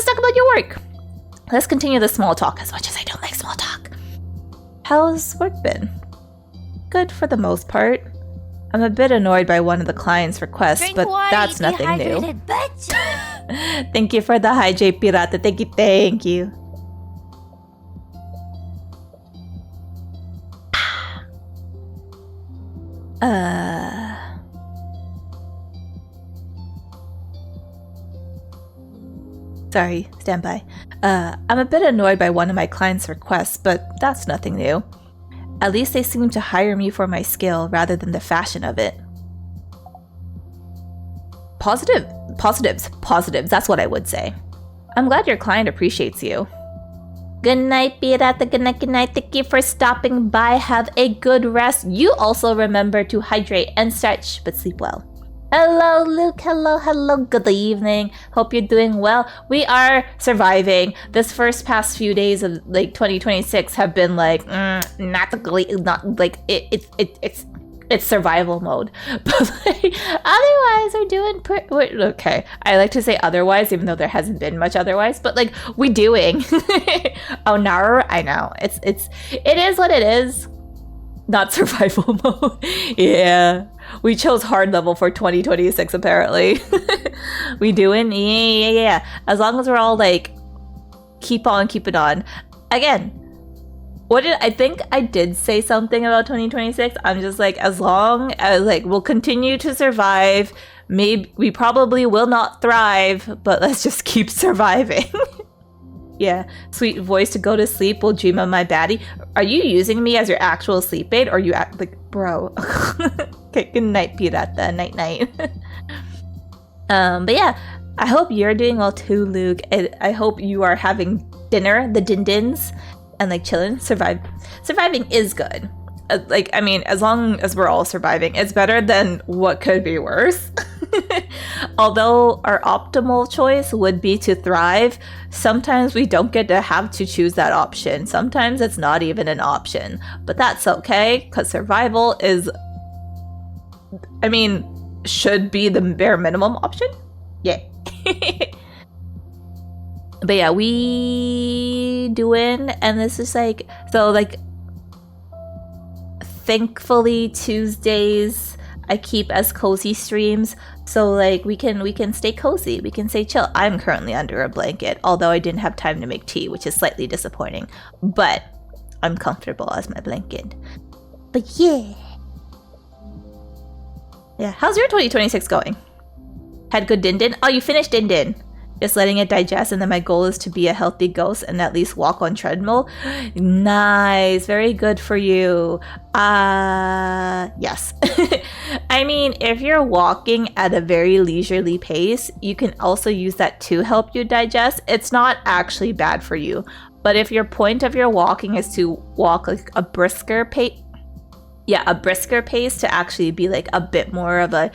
talk about your work. Let's continue the small talk as much as I don't like small talk. How's work been? Good for the most part. I'm a bit annoyed by one of the client's requests, but that's nothing new. Thank you for the hi, J Pirata. Thank you. Sorry, stand by. I'm a bit annoyed by one of my client's requests, but that's nothing new. At least they seem to hire me for my skill rather than the fashion of it. Positives, that's what I would say. I'm glad your client appreciates you. Good night, Pirata. Good night. Thank you for stopping by. Have a good rest. You also remember to hydrate and stretch, but sleep well. Hello, Luke. Hello. Good evening. Hope you're doing well. We are surviving. This past few days of 2026 have been it's survival mode. But otherwise, we're doing okay. I like to say otherwise, even though there hasn't been much otherwise. But we doing. Oh no, I know. It is what it is. Not survival mode. Yeah. We chose hard level for 2026 apparently. We doing? Yeah. As long as we're all keep it on. Again, I think I did say something about 2026. I'm just as long as we'll continue to survive. Maybe we probably will not thrive, but let's just keep surviving. Yeah, sweet voice to go to sleep will dream of my baddie. Are you using me as your actual sleep aid, or you act bro? Okay, good night, Pirata. Night. But yeah, I hope you're doing well too, Luke. I hope you are having dinner, the din-dins, and chilling. Surviving is good. As long as we're all surviving, it's better than what could be worse. Although our optimal choice would be to thrive, sometimes we don't get to have to choose that option. Sometimes it's not even an option, but that's okay, because survival is, should be the bare minimum option. Yeah. But yeah, we doing, and this is thankfully Tuesdays I keep as cozy streams, so we can stay cozy, we can stay chill. I'm currently under a blanket, although I didn't have time to make tea, which is slightly disappointing, but I'm comfortable as my blanket. But yeah, how's your 2026 going? Had good din-din? Oh, you finished din-din. just letting it digest, and then my goal is to be a healthy ghost and at least walk on treadmill. Nice, very good for you. Yes. I mean, if you're walking at a very leisurely pace, you can also use that to help you digest. It's not actually bad for you. But if your point of your walking is to walk like a brisker pace, a brisker pace to actually be like a bit more of a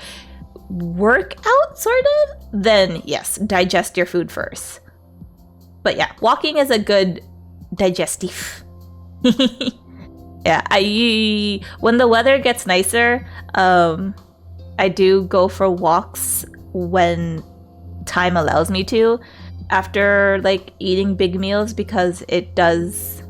workout sort of, then yes, digest your food first. But yeah, walking is a good digestive. Yeah, when the weather gets nicer, I do go for walks when time allows me to after like eating big meals, because it does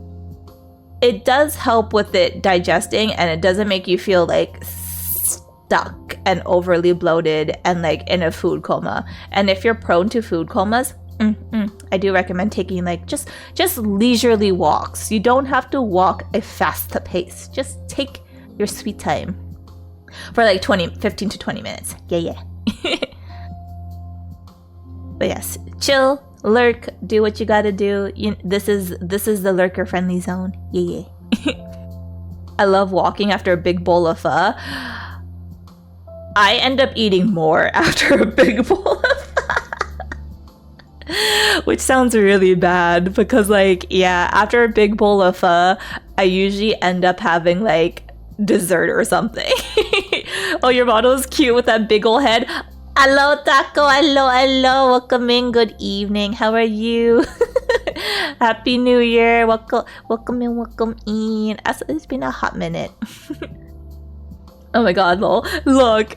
help with it digesting, and it doesn't make you feel like stuck and overly bloated and like in a food coma. And if you're prone to food comas, I do recommend taking like just leisurely walks. You don't have to walk a fast pace. Just take your sweet time for like 15 to 20 minutes. Yeah. But yes, chill, lurk, do what you gotta do. This is the lurker friendly zone. Yeah. I love walking after a big bowl of pho. I end up eating more after a big bowl of pho. Which sounds really bad, because like, yeah, after a big bowl of pho, I usually end up having like dessert or something. Oh, your model is cute with that big old head. Hello, Taco. Hello. Welcome in. Good evening. How are you? Happy New Year. Welcome in. It's been a hot minute. Oh my god, lol. Look.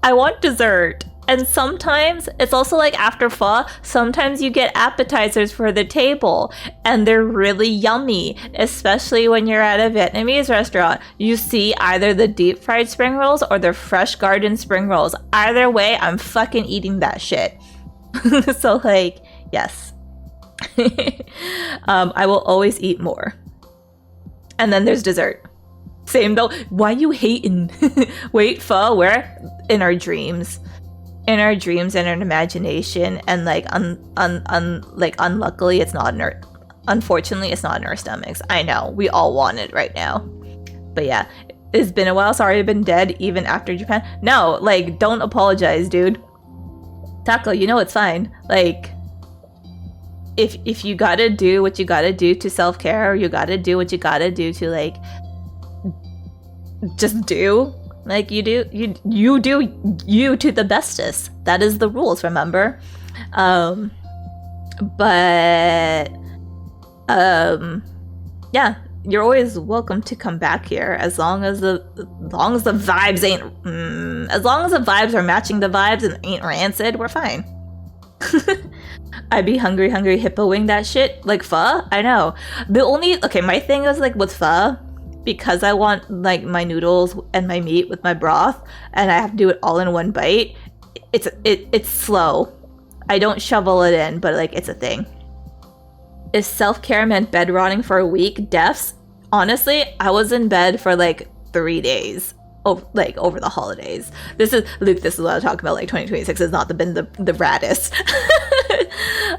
I want dessert. And sometimes, it's also like after pho, sometimes you get appetizers for the table, and they're really yummy, especially when you're at a Vietnamese restaurant. You see either the deep fried spring rolls or the fresh garden spring rolls. Either way, I'm fucking eating that shit. So like, yes. I will always eat more. And then there's dessert. Same though. Why you hating? Wait, pho, where? In our dreams. In our dreams and our imagination, and like unluckily it's not in our, unfortunately it's not in our stomachs. I know, we all want it right now. But yeah, it's been a while. Sorry I've been dead even after Japan. No, like, don't apologize, dude. Taco, you know it's fine. Like, if you gotta do what you gotta do to self-care, or you gotta do what you gotta do to like just do, like, you do you to the bestest. That is the rules, remember? Yeah, you're always welcome to come back here, as long as the vibes ain't as long as the vibes are matching the vibes and ain't rancid, we're fine. I'd be hungry hippoing that shit like pho. I know. My thing is like with pho, because I want like my noodles and my meat with my broth, and I have to do it all in one bite. It's slow. I don't shovel it in, but like, it's a thing. If self-care meant bed rotting for a week, deaths, honestly, I was in bed for like 3 days. Over the holidays. This is what I'm talking about. Like, 2026 has not been the raddest.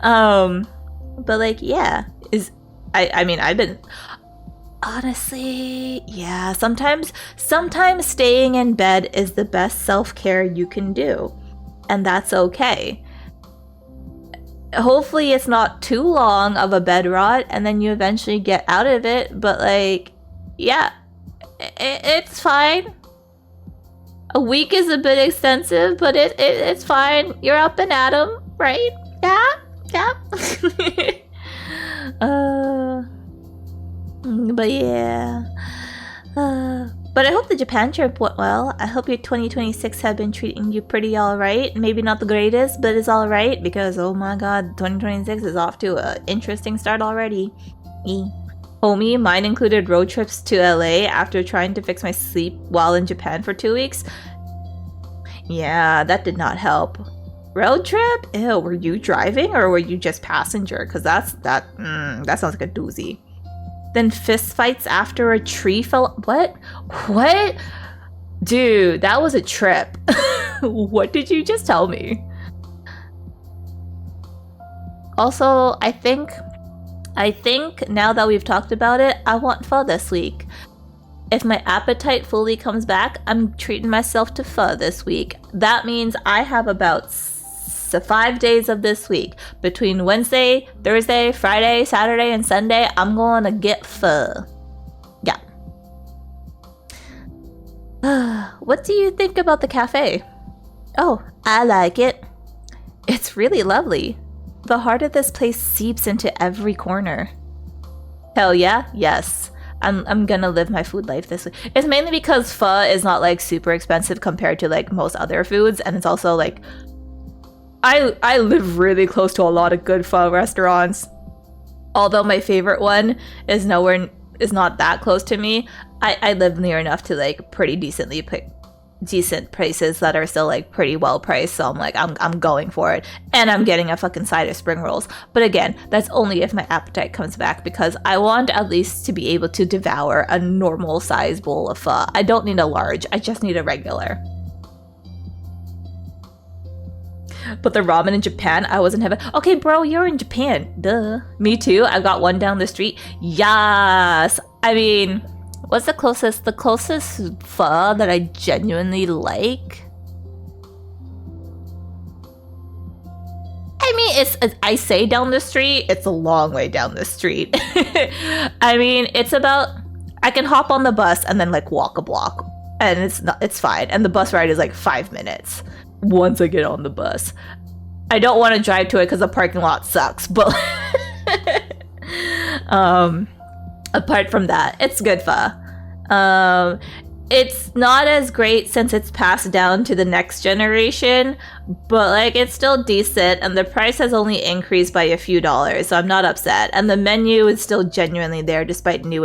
But like, yeah, I mean, I've been, honestly, yeah, sometimes staying in bed is the best self-care you can do, and that's okay. Hopefully it's not too long of a bed rot, and then you eventually get out of it, but like, yeah, it's fine. A week is a bit extensive, but it's fine. You're up and at 'em, right? Yeah. But yeah. But I hope the Japan trip went well. I hope your 2026 have been treating you pretty alright. Maybe not the greatest, but it's alright, because oh my god, 2026 is off to an interesting start already. Homie, mine included road trips to LA after trying to fix my sleep while in Japan for 2 weeks. Yeah, that did not help. Road trip? Ew, were you driving or were you just passenger? Because that sounds like a doozy. Then fist fights after a tree fell. What? Dude, that was a trip. What did you just tell me? Also, I think now that we've talked about it, I want pho this week. If my appetite fully comes back, I'm treating myself to pho this week. That means I have about 5 days of this week. Between Wednesday, Thursday, Friday, Saturday, and Sunday, I'm going to get pho. Yeah. What do you think about the cafe? Oh, I like it. It's really lovely. The heart of this place seeps into every corner. Hell yeah, yes. I'm gonna live my food life this week. It's mainly because pho is not like super expensive compared to like most other foods, and it's also like I live really close to a lot of good pho restaurants. Although my favorite one is not that close to me. I live near enough to like pretty decently pick decent prices that are still like pretty well priced, so I'm like I'm going for it, and I'm getting a fucking side of spring rolls. But again, that's only if my appetite comes back, because I want at least to be able to devour a normal size bowl of pho. I don't need a large, I just need a regular. But the ramen in Japan, I was in heaven. Okay, bro, you're in Japan. Duh. Me too. I've got one down the street. Yes. I mean, what's the closest? The closest pho that I genuinely like? I mean, I say down the street. It's a long way down the street. I mean, it's about, I can hop on the bus and then like walk a block, and it's fine. And the bus ride is like 5 minutes. Once I get on the bus, I don't want to drive to it because the parking lot sucks, but apart from that, it's good pho. It's not as great since it's passed down to the next generation, but like it's still decent, and the price has only increased by a few dollars, so I'm not upset. And the menu is still genuinely there despite new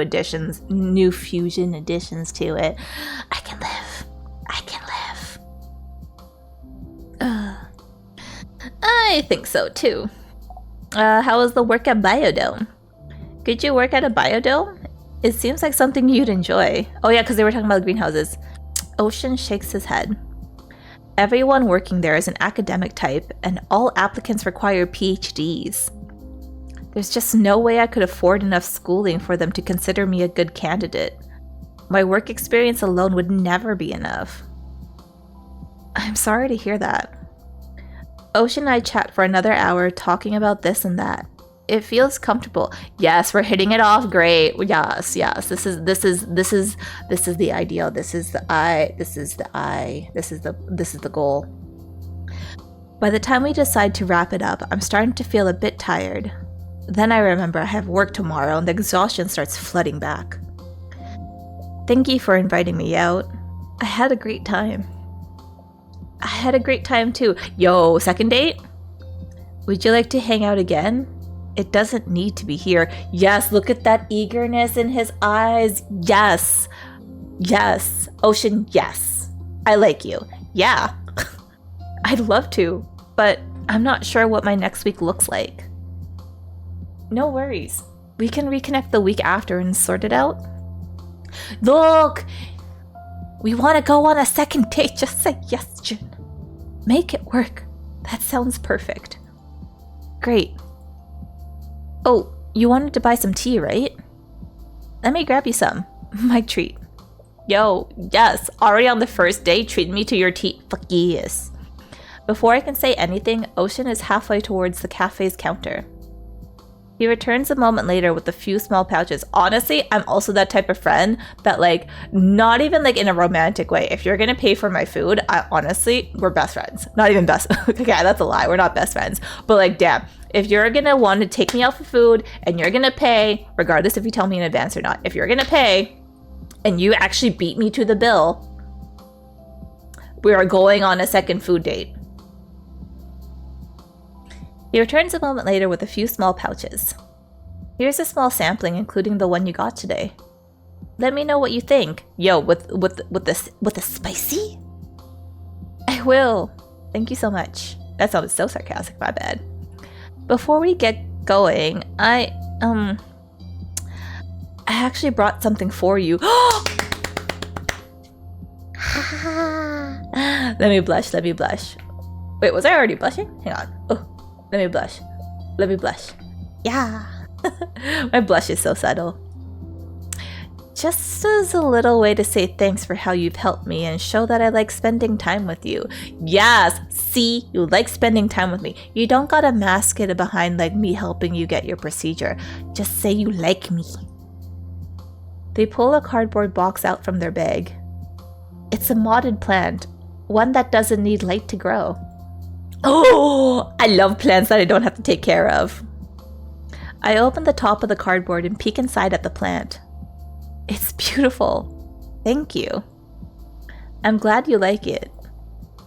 fusion additions to it. I can live. I think so too. How was the work at Biodome? Could you work at a Biodome? It seems like something you'd enjoy. Oh yeah, because they were talking about the greenhouses. Ocean shakes his head. Everyone working there is an academic type, and all applicants require PhDs. There's just no way I could afford enough schooling for them to consider me a good candidate. My work experience alone would never be enough. I'm sorry to hear that. Ocean and I chat for another hour talking about this and that. It feels comfortable. Yes, we're hitting it off great. Yes. This is the ideal. This is the goal. By the time we decide to wrap it up, I'm starting to feel a bit tired. Then I remember I have work tomorrow and the exhaustion starts flooding back. Thank you for inviting me out. I had a great time. I had a great time too. Yo, second date? Would you like to hang out again? It doesn't need to be here. Yes, look at that eagerness in his eyes. Yes. Ocean, yes. I like you. Yeah. I'd love to, but I'm not sure what my next week looks like. No worries. We can reconnect the week after and sort it out. Look! We want to go on a second date. Just say yes, Jin. Make it work. That sounds perfect. Great. Oh, you wanted to buy some tea, right? Let me grab you some. My treat. Yo, yes. Already on the first day, treat me to your tea. Fuck yes. Before I can say anything, Ocean is halfway towards the cafe's counter. He returns a moment later with a few small pouches. Honestly, I'm also that type of friend that like, not even like in a romantic way. If you're gonna pay for my food, we're best friends. Not even best. Okay, that's a lie. We're not best friends. But like, damn, if you're gonna want to take me out for food and you're gonna pay, regardless if you tell me in advance or not, if you're gonna pay and you actually beat me to the bill, we are going on a second food date. He returns a moment later with a few small pouches. Here's a small sampling, including the one you got today. Let me know what you think. Yo, with the spicy? I will. Thank you so much. That sounded so sarcastic, my bad. Before we get going, I actually brought something for you. Let me blush. Wait, was I already blushing? Hang on. Oh. Let me blush. Let me blush. Yeah. My blush is so subtle. Just as a little way to say thanks for how you've helped me and show that I like spending time with you. Yes, see, you like spending time with me. You don't gotta mask it behind like me helping you get your procedure. Just say you like me. They pull a cardboard box out from their bag. It's a modded plant, one that doesn't need light to grow. Oh, I love plants that I don't have to take care of. I open the top of the cardboard and peek inside at the plant. It's beautiful. Thank you. I'm glad you like it.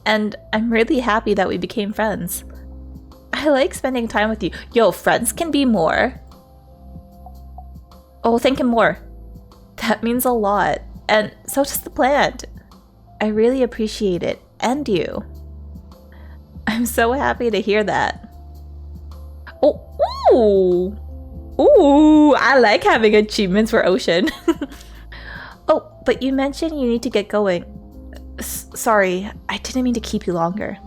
And I'm really happy that we became friends. I like spending time with you. Yo, friends can be more. Oh, thank you more. That means a lot. And so does the plant. I really appreciate it. And you. I'm so happy to hear that. Oh, ooh. Ooh, I like having achievements for Ocean. Oh, but you mentioned you need to get going. Sorry, I didn't mean to keep you longer.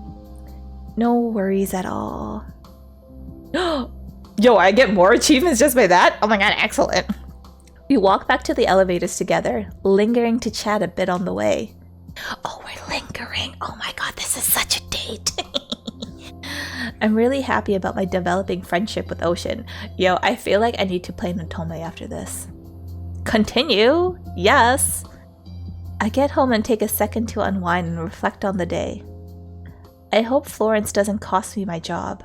No worries at all. Yo, I get more achievements just by that? Oh my god, excellent. We walk back to the elevators together, lingering to chat a bit on the way. Oh, we're lingering. Oh my god, this is such a date. I'm really happy about my developing friendship with Ocean. Yo, I feel like I need to play Natome after this. Continue? Yes. I get home and take a second to unwind and reflect on the day. I hope Florence doesn't cost me my job.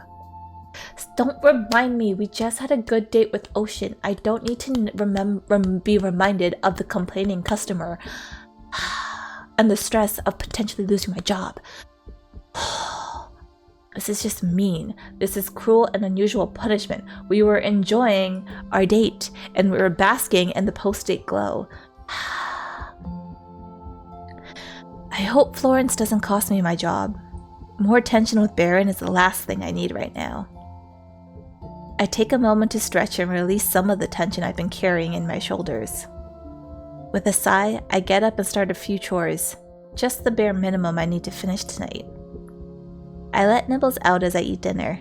Don't remind me, we just had a good date with Ocean. I don't need to be reminded of the complaining customer and the stress of potentially losing my job. This is just mean. This is cruel and unusual punishment. We were enjoying our date and we were basking in the post-date glow. I hope Florence doesn't cost me my job. More tension with Baron is the last thing I need right now. I take a moment to stretch and release some of the tension I've been carrying in my shoulders. With a sigh, I get up and start a few chores. Just the bare minimum I need to finish tonight. I let Nibbles out as I eat dinner.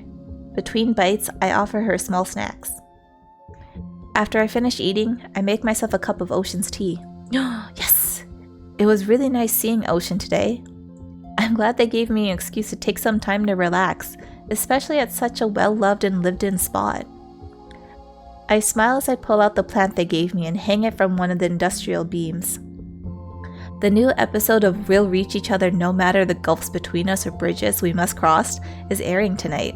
Between bites, I offer her small snacks. After I finish eating, I make myself a cup of Ocean's tea. Yes! It was really nice seeing Ocean today. I'm glad they gave me an excuse to take some time to relax, especially at such a well-loved and lived-in spot. I smile as I pull out the plant they gave me and hang it from one of the industrial beams. The new episode of We'll Reach Each Other No Matter the Gulfs Between Us or Bridges We Must Cross is airing tonight.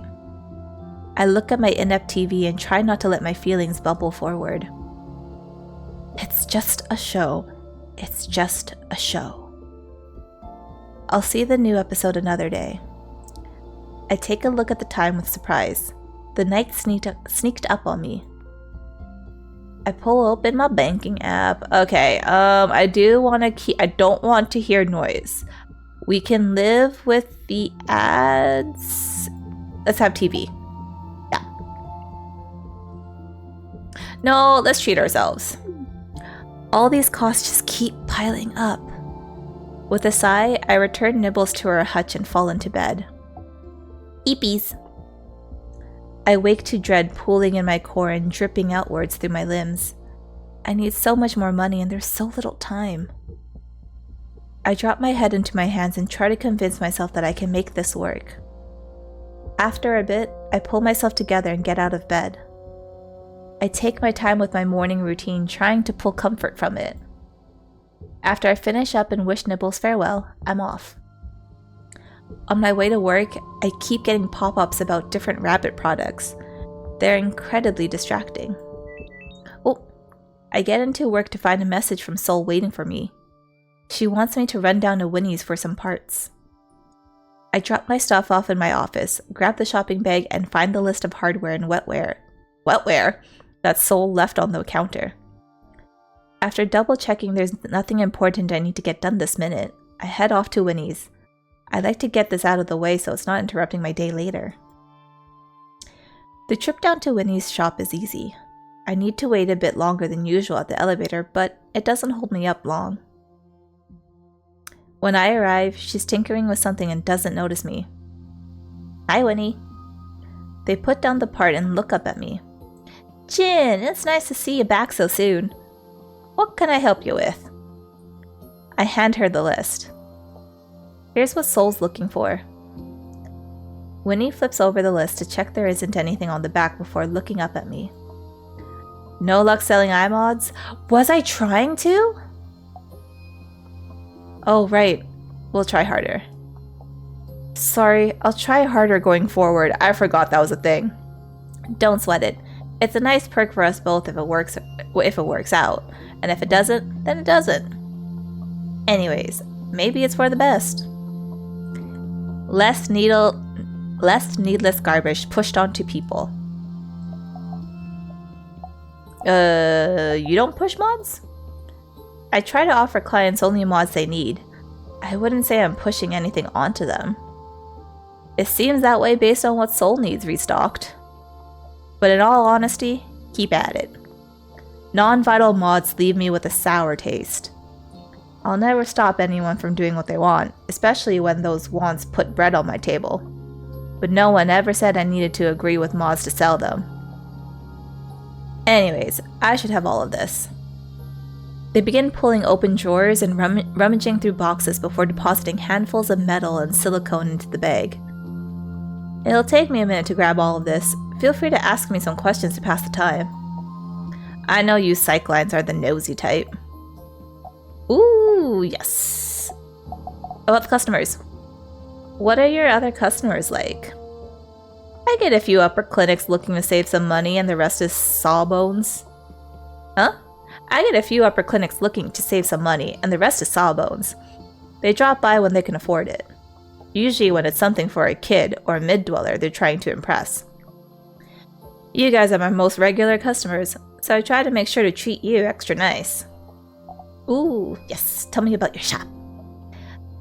I look at my inept TV and try not to let my feelings bubble forward. It's just a show. It's just a show. I'll see the new episode another day. I take a look at the time with surprise. The night sneaked up on me. I pull open my banking app. Okay, I don't want to hear noise. We can live with the ads. Let's have TV. Yeah. No, let's treat ourselves. All these costs just keep piling up. With a sigh, I return Nibbles to her hutch and fall into bed. Eepies. I wake to dread pooling in my core and dripping outwards through my limbs. I need so much more money and there's so little time. I drop my head into my hands and try to convince myself that I can make this work. After a bit, I pull myself together and get out of bed. I take my time with my morning routine, trying to pull comfort from it. After I finish up and wish Nibbles farewell, I'm off. On my way to work, I keep getting pop-ups about different rabbit products. They're incredibly distracting. Oh, I get into work to find a message from Sol waiting for me. She wants me to run down to Winnie's for some parts. I drop my stuff off in my office, grab the shopping bag, and find the list of hardware and wetware that Sol left on the counter. After double-checking there's nothing important I need to get done this minute, I head off to Winnie's. I'd like to get this out of the way so it's not interrupting my day later. The trip down to Winnie's shop is easy. I need to wait a bit longer than usual at the elevator, but it doesn't hold me up long. When I arrive, she's tinkering with something and doesn't notice me. Hi, Winnie. They put down the part and look up at me. Jin, it's nice to see you back so soon. What can I help you with? I hand her the list. Here's what Soul's looking for. Winnie flips over the list to check there isn't anything on the back before looking up at me. No luck selling iMods? Was I trying to? Oh, right. We'll try harder. Sorry, I'll try harder going forward. I forgot that was a thing. Don't sweat it. It's a nice perk for us both if it works out. And if it doesn't, then it doesn't. Anyways, maybe it's for the best. Less needless garbage pushed onto people. You don't push mods? I try to offer clients only mods they need. I wouldn't say I'm pushing anything onto them. It seems that way based on what Soul needs restocked. But in all honesty, keep at it. Non-vital mods leave me with a sour taste. I'll never stop anyone from doing what they want, especially when those wants put bread on my table. But no one ever said I needed to agree with mods to sell them. Anyways, I should have all of this. They begin pulling open drawers and rummaging through boxes before depositing handfuls of metal and silicone into the bag. It'll take me a minute to grab all of this. Feel free to ask me some questions to pass the time. I know you psychlines are the nosy type. Ooh, yes. About the customers. What are your other customers like? I get a few upper clinics looking to save some money and the rest is sawbones. Huh? I get a few upper clinics looking to save some money and the rest is sawbones. They drop by when they can afford it. Usually when it's something for a kid or a mid-dweller they're trying to impress. You guys are my most regular customers, so I try to make sure to treat you extra nice. Ooh, yes, tell me about your shop.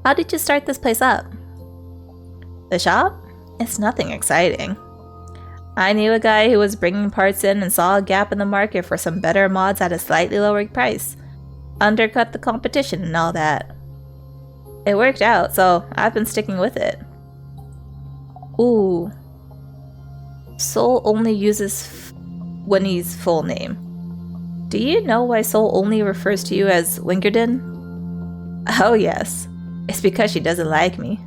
How did you start this place up? The shop? It's nothing exciting. I knew a guy who was bringing parts in and saw a gap in the market for some better mods at a slightly lower price. Undercut the competition and all that. It worked out, so I've been sticking with it. Ooh. Soul only uses Winnie's full name. Do you know why Soul only refers to you as Wingerden? Oh yes, it's because she doesn't like me.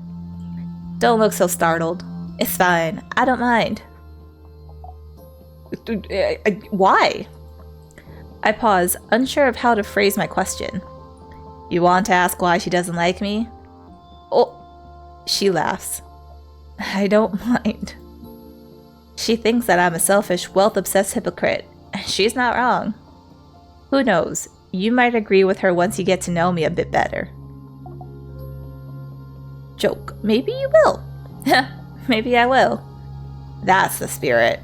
Don't look so startled. It's fine, I don't mind. Why? I pause, unsure of how to phrase my question. You want to ask why she doesn't like me? Oh, she laughs. I don't mind. She thinks that I'm a selfish, wealth-obsessed hypocrite, and she's not wrong. Who knows, you might agree with her once you get to know me a bit better. Joke, maybe you will. Maybe I will. That's the spirit.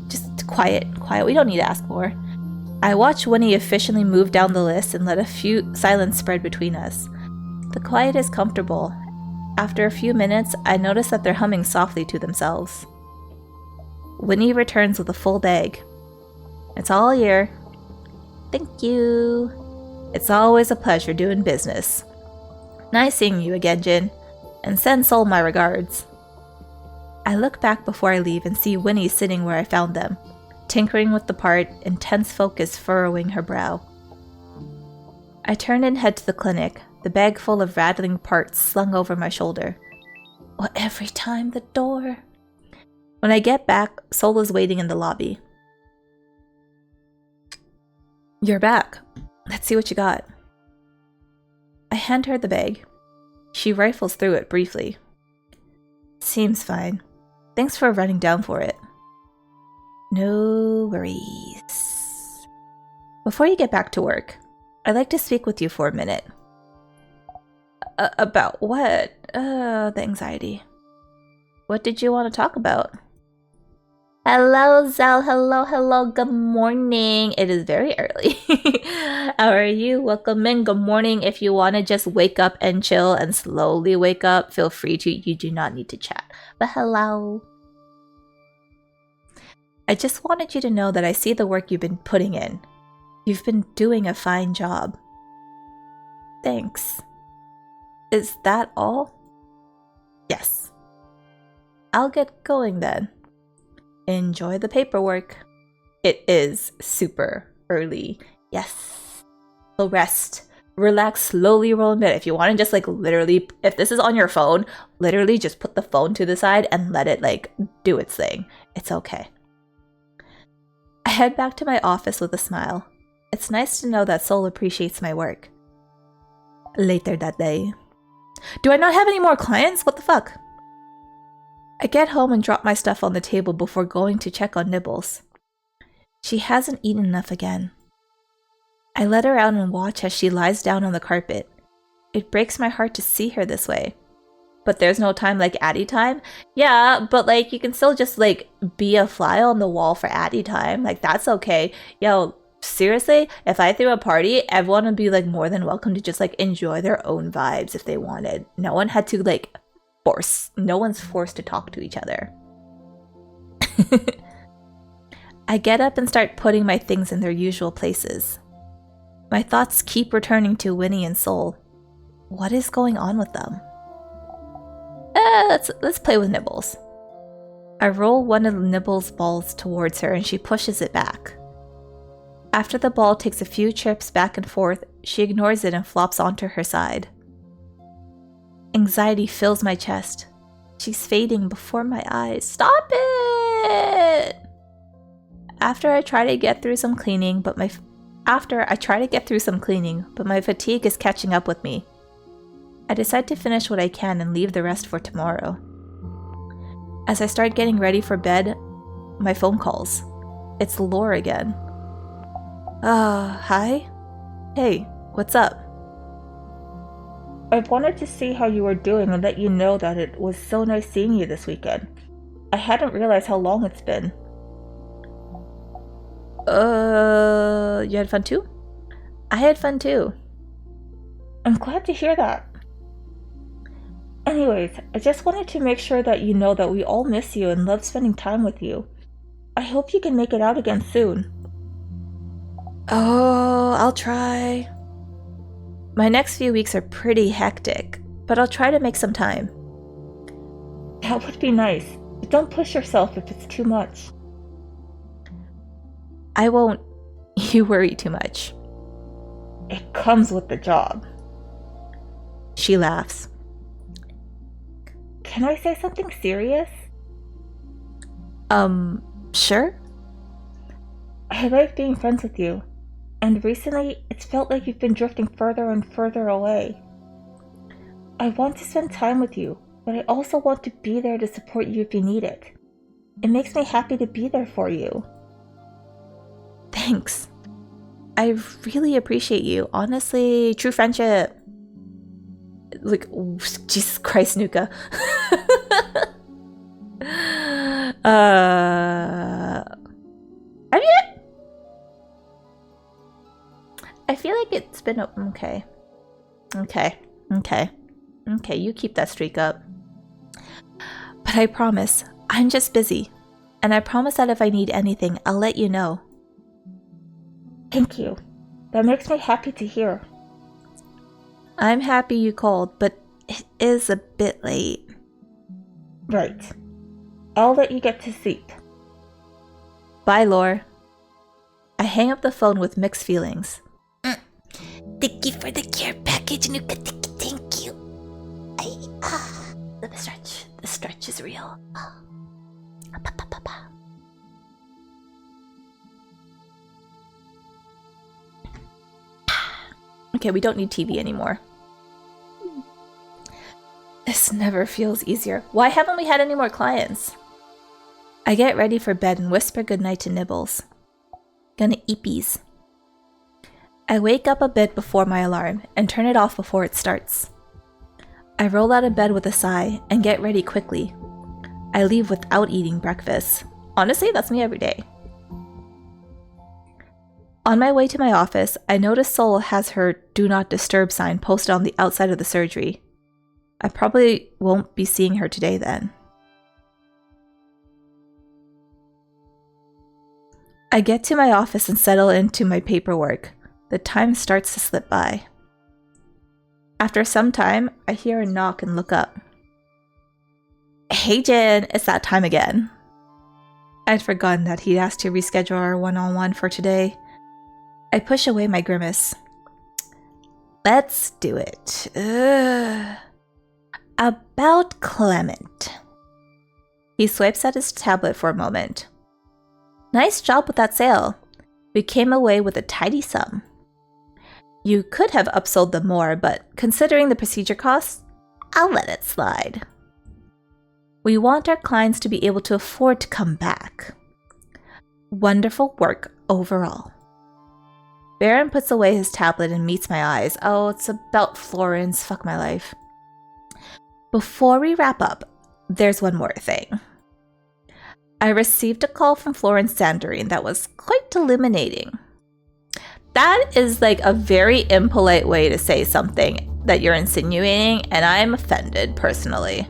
Just quiet, we don't need to ask more. I watch Winnie efficiently move down the list and let a few silence spread between us. The quiet is comfortable. After a few minutes, I notice that they're humming softly to themselves. Winnie returns with a full bag. It's all here. Thank you. It's always a pleasure doing business. Nice seeing you again, Jin. And send Soul my regards. I look back before I leave and see Winnie sitting where I found them, tinkering with the part, intense focus furrowing her brow. I turn and head to the clinic, the bag full of rattling parts slung over my shoulder. Well, every time the door. When I get back, Soul is waiting in the lobby. You're back. Let's see what you got. I hand her the bag. She rifles through it briefly. Seems fine. Thanks for running down for it. No worries. Before you get back to work, I'd like to speak with you for a minute. About what? The anxiety. What did you want to talk about? Hello, Zal. Hello. Good morning. It is very early. How are you? Welcome in. Good morning. If you want to just wake up and chill and slowly wake up, feel free to. You do not need to chat. But hello. I just wanted you to know that I see the work you've been putting in. You've been doing a fine job. Thanks. Is that all? Yes. I'll get going then. Enjoy the paperwork. It is super early. Yes. So rest. Relax, slowly roll in bed. If you want to just like literally, if this is on your phone, literally just put the phone to the side and let it like do its thing. It's okay. I head back to my office with a smile. It's nice to know that Soul appreciates my work. Later that day. Do I not have any more clients? What the fuck? I get home and drop my stuff on the table before going to check on Nibbles. She hasn't eaten enough again. I let her out and watch as she lies down on the carpet. It breaks my heart to see her this way. But there's no time like Addy time? Yeah, but like you can still just like be a fly on the wall for Addy time. Like that's okay. Yo, seriously, if I threw a party, everyone would be like more than welcome to just like enjoy their own vibes if they wanted. No one had to like no one's forced to talk to each other. I get up and start putting my things in their usual places. My thoughts keep returning to Winnie and Soul. What is going on with them? Let's play with Nibbles. I roll one of Nibbles' balls towards her and she pushes it back. After the ball takes a few trips back and forth, she ignores it and flops onto her side. Anxiety fills my chest. She's fading before my eyes. Stop it! After I try to get through some cleaning, but my fatigue is catching up with me. I decide to finish what I can and leave the rest for tomorrow. As I start getting ready for bed, my phone calls. It's Lore again. Hi? Hey, what's up? I wanted to see how you were doing and let you know that it was so nice seeing you this weekend. I hadn't realized how long it's been. You had fun too? I had fun too. I'm glad to hear that. Anyways, I just wanted to make sure that you know that we all miss you and love spending time with you. I hope you can make it out again soon. Oh, I'll try. My next few weeks are pretty hectic, but I'll try to make some time. That would be nice, but don't push yourself if it's too much. I won't. You worry too much. It comes with the job. She laughs. Can I say something serious? Sure? I like being friends with you, and recently it's felt like you've been drifting further and further away. I want to spend time with you, but I also want to be there to support you if you need it. It makes me happy to be there for you. Thanks. I really appreciate you. Honestly, true friendship. Like, Jesus Christ, Nuka. I mean, I feel like it's been okay. Okay, you keep that streak up. But I promise, I'm just busy. And I promise that if I need anything, I'll let you know. Thank you. That makes me happy to hear. I'm happy you called, but it is a bit late. Right. I'll let you get to sleep. Bye, Lore. I hang up the phone with mixed feelings. Thank you for the care package, Nuka. Thank you. The stretch is real. Okay, we don't need TV anymore. This never feels easier. Why haven't we had any more clients? I get ready for bed and whisper goodnight to Nibbles. Gonna eepies. I wake up a bit before my alarm and turn it off before it starts. I roll out of bed with a sigh and get ready quickly. I leave without eating breakfast. Honestly, that's me every day. On my way to my office, I notice Soul has her Do Not Disturb sign posted on the outside of the surgery. I probably won't be seeing her today then. I get to my office and settle into my paperwork. The time starts to slip by. After some time, I hear a knock and look up. Hey Jen, it's that time again. I'd forgotten that he'd asked to reschedule our one-on-one for today. I push away my grimace. Let's do it. Ugh. About Clement. He swipes at his tablet for a moment. Nice job with that sale. We came away with a tidy sum. You could have upsold them more, but considering the procedure costs, I'll let it slide. We want our clients to be able to afford to come back. Wonderful work overall. Baron puts away his tablet and meets my eyes. Oh, it's about Florence. Fuck my life. Before we wrap up, there's one more thing. I received a call from Florence Sandering that was quite illuminating. That is like a very impolite way to say something that you're insinuating, and I'm offended personally.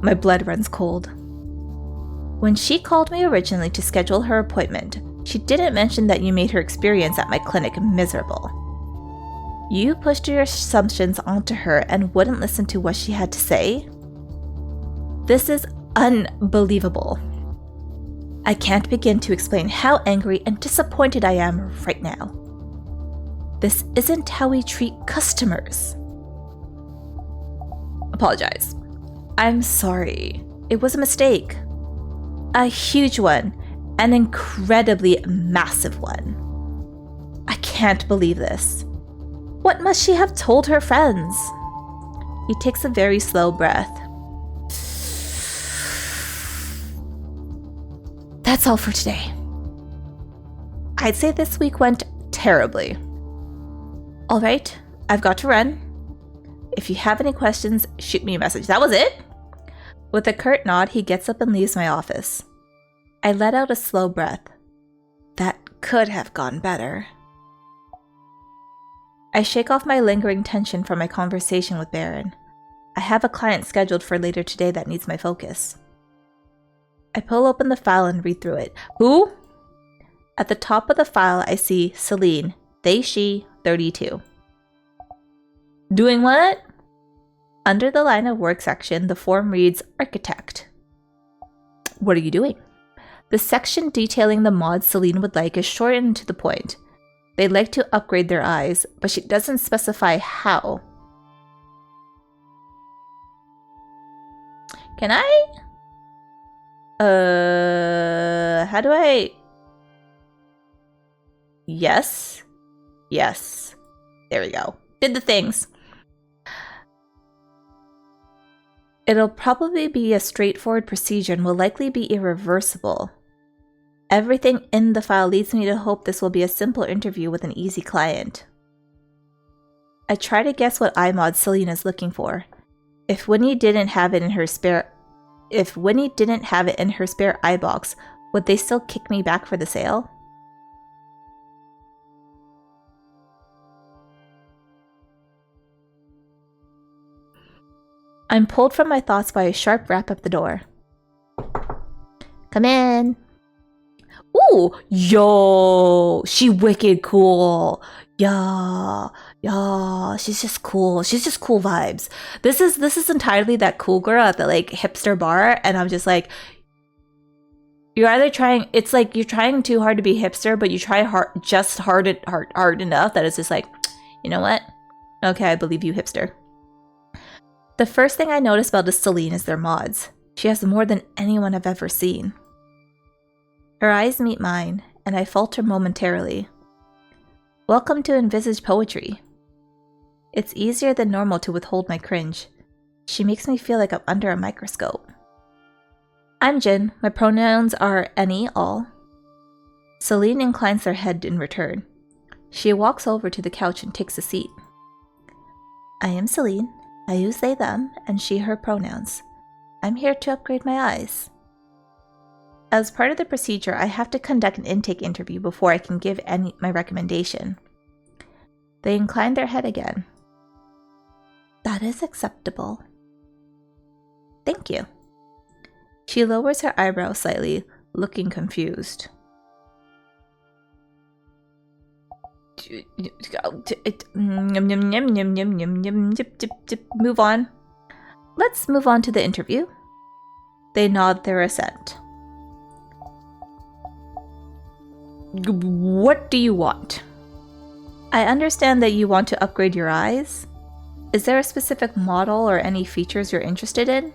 My blood runs cold. When she called me originally to schedule her appointment, she didn't mention that you made her experience at my clinic miserable. You pushed your assumptions onto her and wouldn't listen to what she had to say? This is unbelievable. I can't begin to explain how angry and disappointed I am right now. This isn't how we treat customers. Apologize. I'm sorry. It was a mistake. A huge one. An incredibly massive one. I can't believe this. What must she have told her friends? He takes a very slow breath. That's all for today. I'd say this week went terribly. All right, I've got to run. If you have any questions, shoot me a message. That was it? With a curt nod, he gets up and leaves my office. I let out a slow breath. That could have gone better. I shake off my lingering tension from my conversation with Baron. I have a client scheduled for later today that needs my focus. I pull open the file and read through it. Who? At the top of the file, I see Celine, they, she, 32. Doing what? Under the line of work section, the form reads architect. What are you doing? The section detailing the mods Celine would like is short and to the point. They'd like to upgrade their eyes, but she doesn't specify how. Can I? How do I? Yes. Yes. There we go. Did the things. It'll probably be a straightforward procedure and will likely be irreversible. Everything in the file leads me to hope this will be a simple interview with an easy client. I try to guess what eye mod Celine is looking for. If Winnie didn't have it in her spare eye box, would they still kick me back for the sale? I'm pulled from my thoughts by a sharp rap at the door. Come in. Ooh, yo, she wicked cool. Yeah, she's just cool. She's just cool vibes. This is entirely that cool girl at the like hipster bar, and I'm just like, you're either trying. It's like you're trying too hard to be hipster, but you try hard enough that it's just like, you know what? Okay, I believe you, hipster. The first thing I notice about Celine is their mods. She has more than anyone I've ever seen. Her eyes meet mine, and I falter momentarily. Welcome to Envisage Poetry. It's easier than normal to withhold my cringe. She makes me feel like I'm under a microscope. I'm Jin. My pronouns are any, all. Celine inclines her head in return. She walks over to the couch and takes a seat. I am Celine. I use they, them, and she, her pronouns. I'm here to upgrade my eyes. As part of the procedure, I have to conduct an intake interview before I can give my recommendation. They incline their head again. That is acceptable. Thank you. She lowers her eyebrows slightly, looking confused. Move on. Let's move on to the interview. They nod their assent. What do you want? I understand that you want to upgrade your eyes. Is there a specific model or any features you're interested in?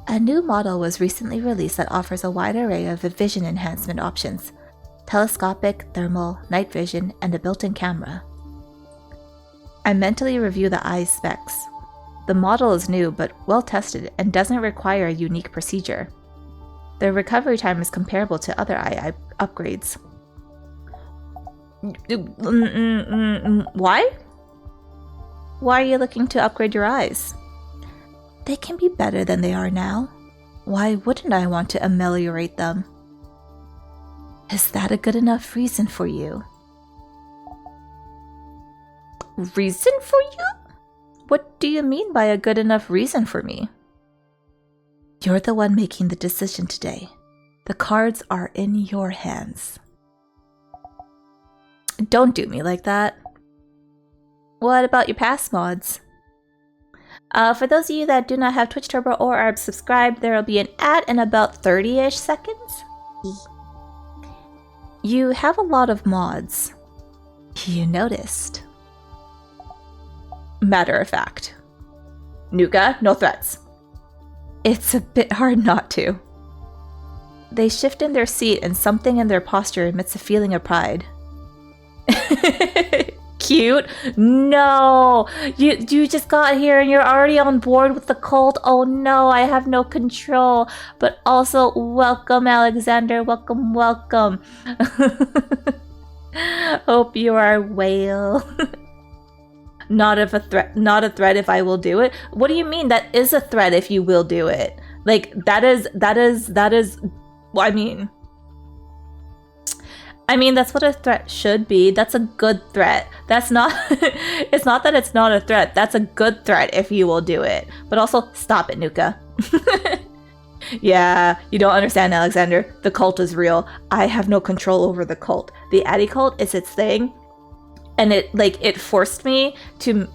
A new model was recently released that offers a wide array of vision enhancement options: telescopic, thermal, night vision, and a built-in camera. I mentally review the eye specs. The model is new but well tested and doesn't require a unique procedure. The recovery time is comparable to other eye upgrades. Why? Why are you looking to upgrade your eyes? They can be better than they are now. Why wouldn't I want to ameliorate them? Is that a good enough reason for you? Reason for you? What do you mean by a good enough reason for me? You're the one making the decision today. The cards are in your hands. Don't do me like that. What about your past mods? For those of you that do not have Twitch Turbo or are subscribed, there will be an ad in about 30-ish seconds. You have a lot of mods. You noticed. Matter of fact. Nuka, no threats. It's a bit hard not to. They shift in their seat and something in their posture emits a feeling of pride. Cute? No! You just got here and you're already on board with the cult? Oh no, I have no control. But also, welcome Alexander, welcome. Hope you are a whale. Not a threat if I will do it. What do you mean that is a threat if you will do it? Like that is well, I mean that's what a threat should be. That's a good threat. That's not it's not that it's not a threat. That's a good threat if you will do it. But also stop it, Nuka. Yeah, you don't understand, Alexander. The cult is real. I have no control over the cult. The Addy cult is its thing. And it forced me to,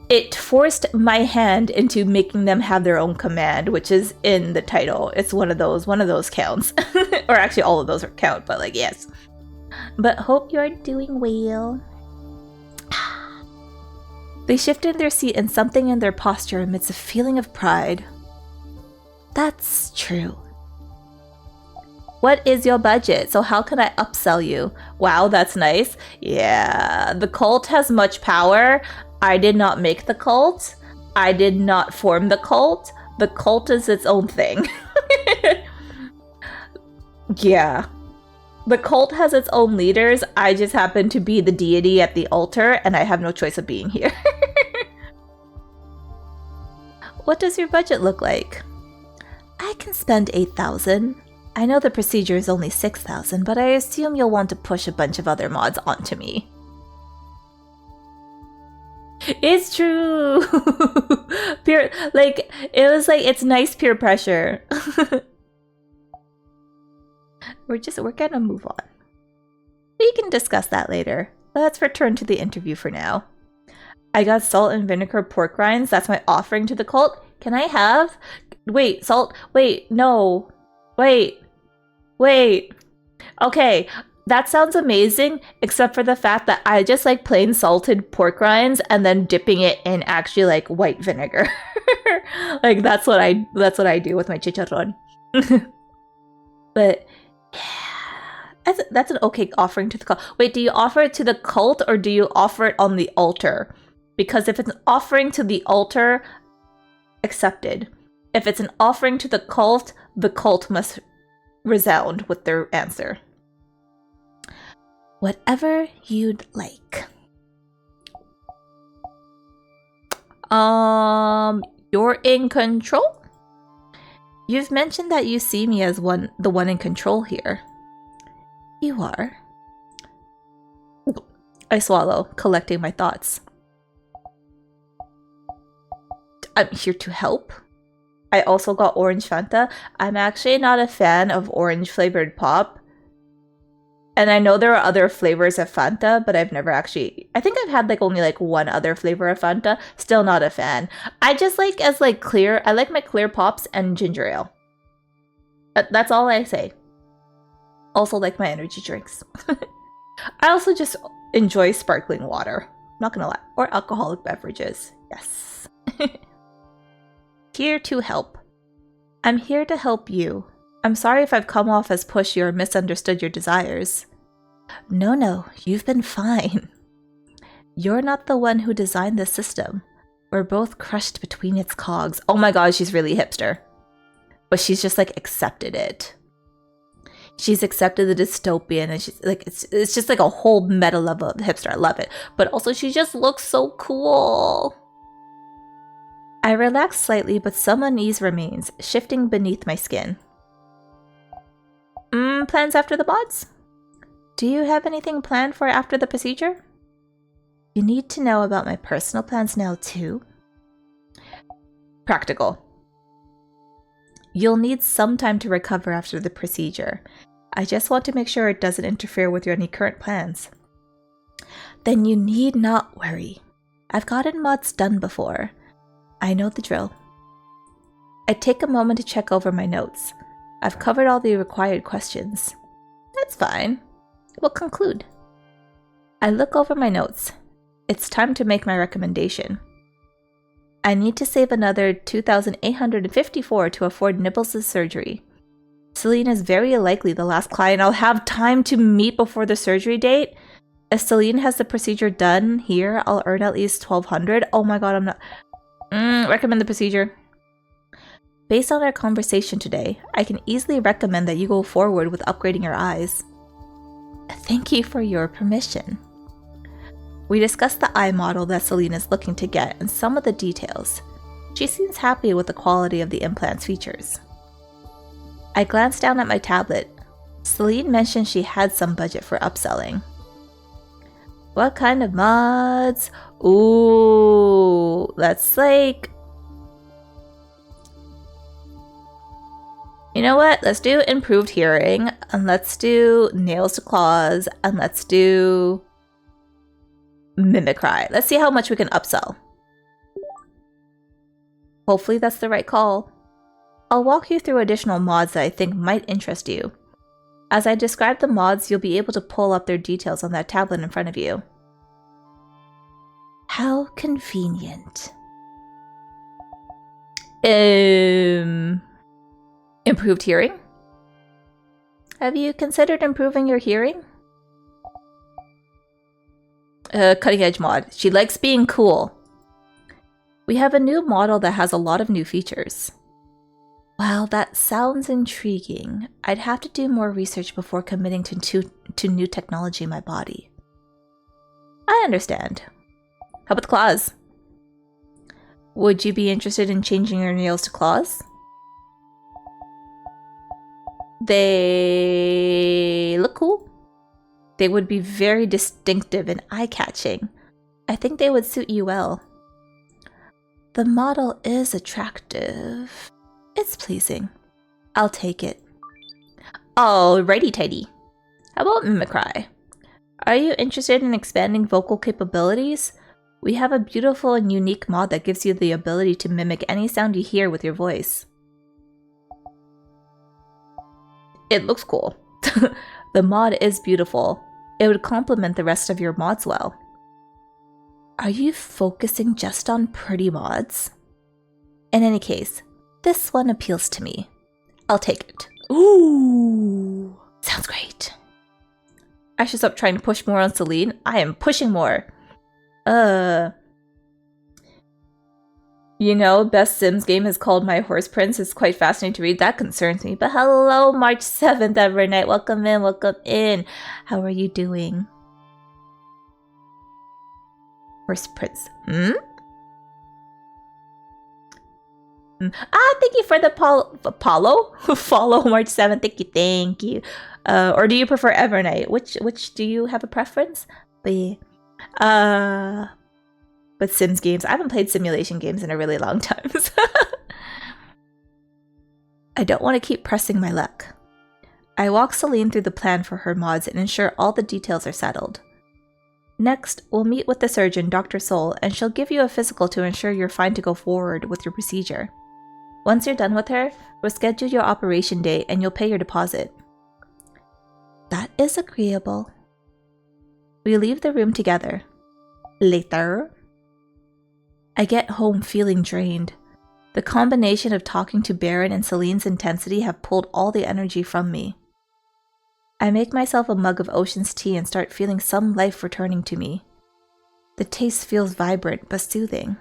it forced my hand into making them have their own command, which is in the title. It's one of those counts. Or actually all of those are count, but yes. But hope you're doing well. They shifted their seat and something in their posture emits a feeling of pride. That's true. What is your budget? So how can I upsell you? Wow, that's nice. Yeah, the cult has much power. I did not make the cult. I did not form the cult. The cult is its own thing. Yeah. The cult has its own leaders. I just happen to be the deity at the altar, and I have no choice of being here. What does your budget look like? I can spend 8,000. I know the procedure is only 6,000, but I assume you'll want to push a bunch of other mods onto me. It's true! It's nice peer pressure. We're gonna move on. We can discuss that later. Let's return to the interview for now. I got salt and vinegar pork rinds. That's my offering to the cult. Can I have? Wait, salt. Wait, no. Wait. Okay, that sounds amazing, except for the fact that I just like plain salted pork rinds and then dipping it in actually like white vinegar. Like that's what I do with my chicharron. But yeah, that's an okay offering to the cult. Wait, do you offer it to the cult or do you offer it on the altar? Because if it's an offering to the altar, accepted. If it's an offering to the cult must resound with their answer. Whatever you'd like. You're in control? You've mentioned that you see me as the one in control here. You are. I swallow, collecting my thoughts. I'm here to help. I also got orange Fanta. I'm actually not a fan of orange flavored pop. And I know there are other flavors of Fanta, but I've never actually... I think I've had like only like one other flavor of Fanta. Still not a fan. I just like as like clear... I like my clear pops and ginger ale. That's all I say. Also like my energy drinks. I also just enjoy sparkling water. Not gonna lie. Or alcoholic beverages. Yes. Here to help. I'm here to help you. I'm sorry if I've come off as pushy or misunderstood your desires. No, you've been fine. You're not the one who designed this system. We're both crushed between its cogs. Oh my god, she's really hipster. But she's just like accepted it. She's accepted the dystopian and she's like, it's just like a whole meta level of hipster. I love it. But also she just looks so cool. I relax slightly, but some unease remains, shifting beneath my skin. Plans after the mods? Do you have anything planned for after the procedure? You need to know about my personal plans now too? Practical. You'll need some time to recover after the procedure. I just want to make sure it doesn't interfere with your any current plans. Then you need not worry. I've gotten mods done before. I know the drill. I take a moment to check over my notes. I've covered all the required questions. That's fine. We'll conclude. I look over my notes. It's time to make my recommendation. I need to save another 2,854 to afford Nibbles' surgery. Celine is very likely the last client I'll have time to meet before the surgery date. If Celine has the procedure done here, I'll earn at least 1,200. Oh my god, I'm not... recommend the procedure. Based on our conversation today, I can easily recommend that you go forward with upgrading your eyes. Thank you for your permission. We discussed the eye model that Celine is looking to get and some of the details. She seems happy with the quality of the implant's features. I glanced down at my tablet. Celine mentioned she had some budget for upselling. What kind of mods? Ooh, that's like... You know what? Let's do improved hearing, and let's do nails to claws, and let's do mimicry. Let's see how much we can upsell. Hopefully that's the right call. I'll walk you through additional mods that I think might interest you. As I describe the mods, you'll be able to pull up their details on that tablet in front of you. How convenient. Improved hearing? Have you considered improving your hearing? Cutting edge mod. She likes being cool. We have a new model that has a lot of new features. Well, that sounds intriguing. I'd have to do more research before committing to new technology in my body. I understand. How about the claws? Would you be interested in changing your nails to claws? They look cool. They would be very distinctive and eye-catching. I think they would suit you well. The model is attractive. It's pleasing. I'll take it. Alrighty tighty. How about mimicry? Are you interested in expanding vocal capabilities? We have a beautiful and unique mod that gives you the ability to mimic any sound you hear with your voice. It looks cool. The mod is beautiful. It would complement the rest of your mods well. Are you focusing just on pretty mods? In any case, this one appeals to me. I'll take it. Ooh, sounds great. I should stop trying to push more on Celine. I am pushing more. You know, best Sims game is called My Horse Prince. It's quite fascinating to read. That concerns me. But hello, March 7th every night. Welcome in, welcome in. How are you doing? Horse Prince. Thank you for the follow March 7th. Thank you. Or do you prefer Evernight? Which do you have a preference? But Sims games. I haven't played simulation games in a really long time. I don't want to keep pressing my luck. I walk Celine through the plan for her mods and ensure all the details are settled. Next, we'll meet with the surgeon, Dr. Soul, and she'll give you a physical to ensure you're fine to go forward with your procedure. Once you're done with her, we'll schedule your operation date and you'll pay your deposit. That is agreeable. We leave the room together. Later. I get home feeling drained. The combination of talking to Baron and Celine's intensity have pulled all the energy from me. I make myself a mug of Ocean's tea and start feeling some life returning to me. The taste feels vibrant but soothing.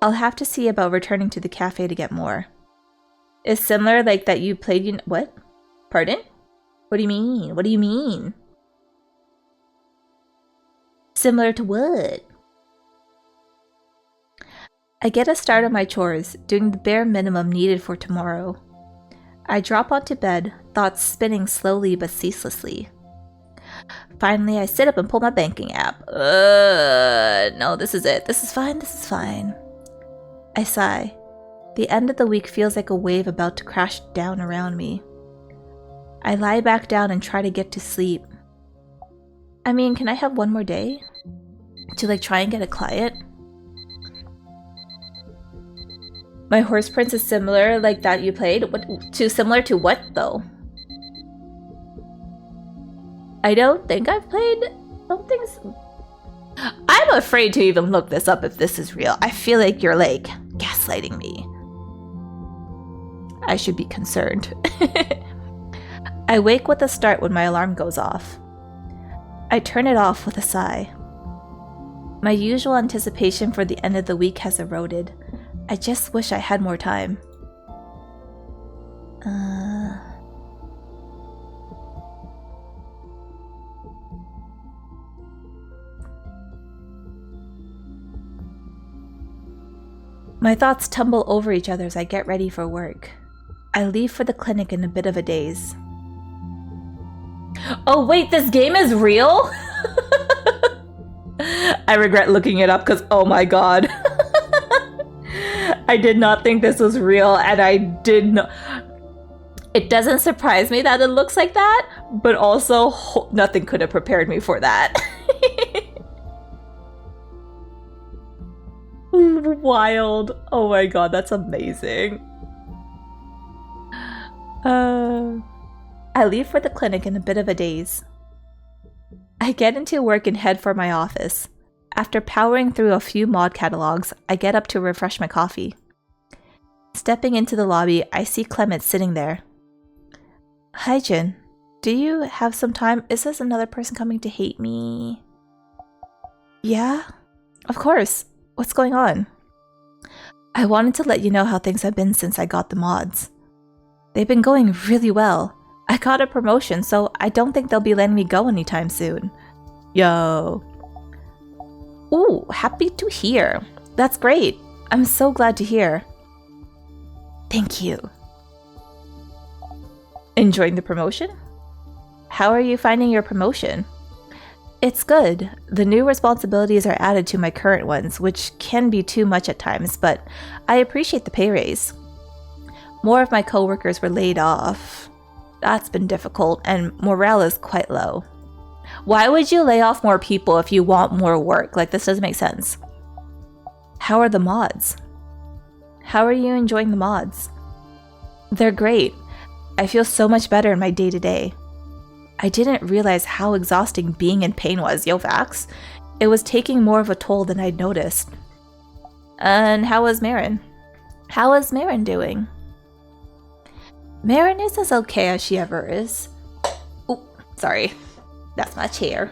I'll have to see about returning to the cafe to get more. It's similar like that you played what? Pardon? What do you mean? What do you mean? Similar to what? I get a start on my chores, doing the bare minimum needed for tomorrow. I drop onto bed, thoughts spinning slowly but ceaselessly. Finally, I sit up and pull my banking app. No, this is it. This is fine, this is fine. I sigh. The end of the week feels like a wave about to crash down around me. I lie back down and try to get to sleep. I mean, can I have one more day? To try and get a client? My horse prince is similar like that you played? Similar to what though? I don't think I've played something. I'm afraid to even look this up if this is real. I feel like you're gaslighting me. I should be concerned. I wake with a start when my alarm goes off. I turn it off with a sigh. My usual anticipation for the end of the week has eroded. I just wish I had more time. My thoughts tumble over each other as I get ready for work. I leave for the clinic in a bit of a daze. Oh wait, this game is real? I regret looking it up because oh my god. I did not think this was real, and I did not. It doesn't surprise me that it looks like that, but also nothing could have prepared me for that. Wild. Oh my god, that's amazing. I leave for the clinic in a bit of a daze. I get into work and head for my office. After powering through a few mod catalogs, I get up to refresh my coffee. Stepping into the lobby, I see Clement sitting there. Hi, Jin. Do you have some time? Is this another person coming to hate me? Yeah? Of course. What's going on? I wanted to let you know how things have been since I got the mods. They've been going really well. I got a promotion, so I don't think they'll be letting me go anytime soon. Yo. Ooh, happy to hear. That's great. I'm so glad to hear. Thank you. Enjoying the promotion? How are you finding your promotion? It's good. The new responsibilities are added to my current ones, which can be too much at times, but I appreciate the pay raise. More of my coworkers were laid off. That's been difficult, and morale is quite low. Why would you lay off more people if you want more work? This doesn't make sense. How are the mods? How are you enjoying the mods? They're great. I feel so much better in my day-to-day. I didn't realize how exhausting being in pain was, yo Vax. It was taking more of a toll than I'd noticed. And how was Marin? How is Marin doing? Marin is as okay as she ever is. Ooh, sorry. That's my chair.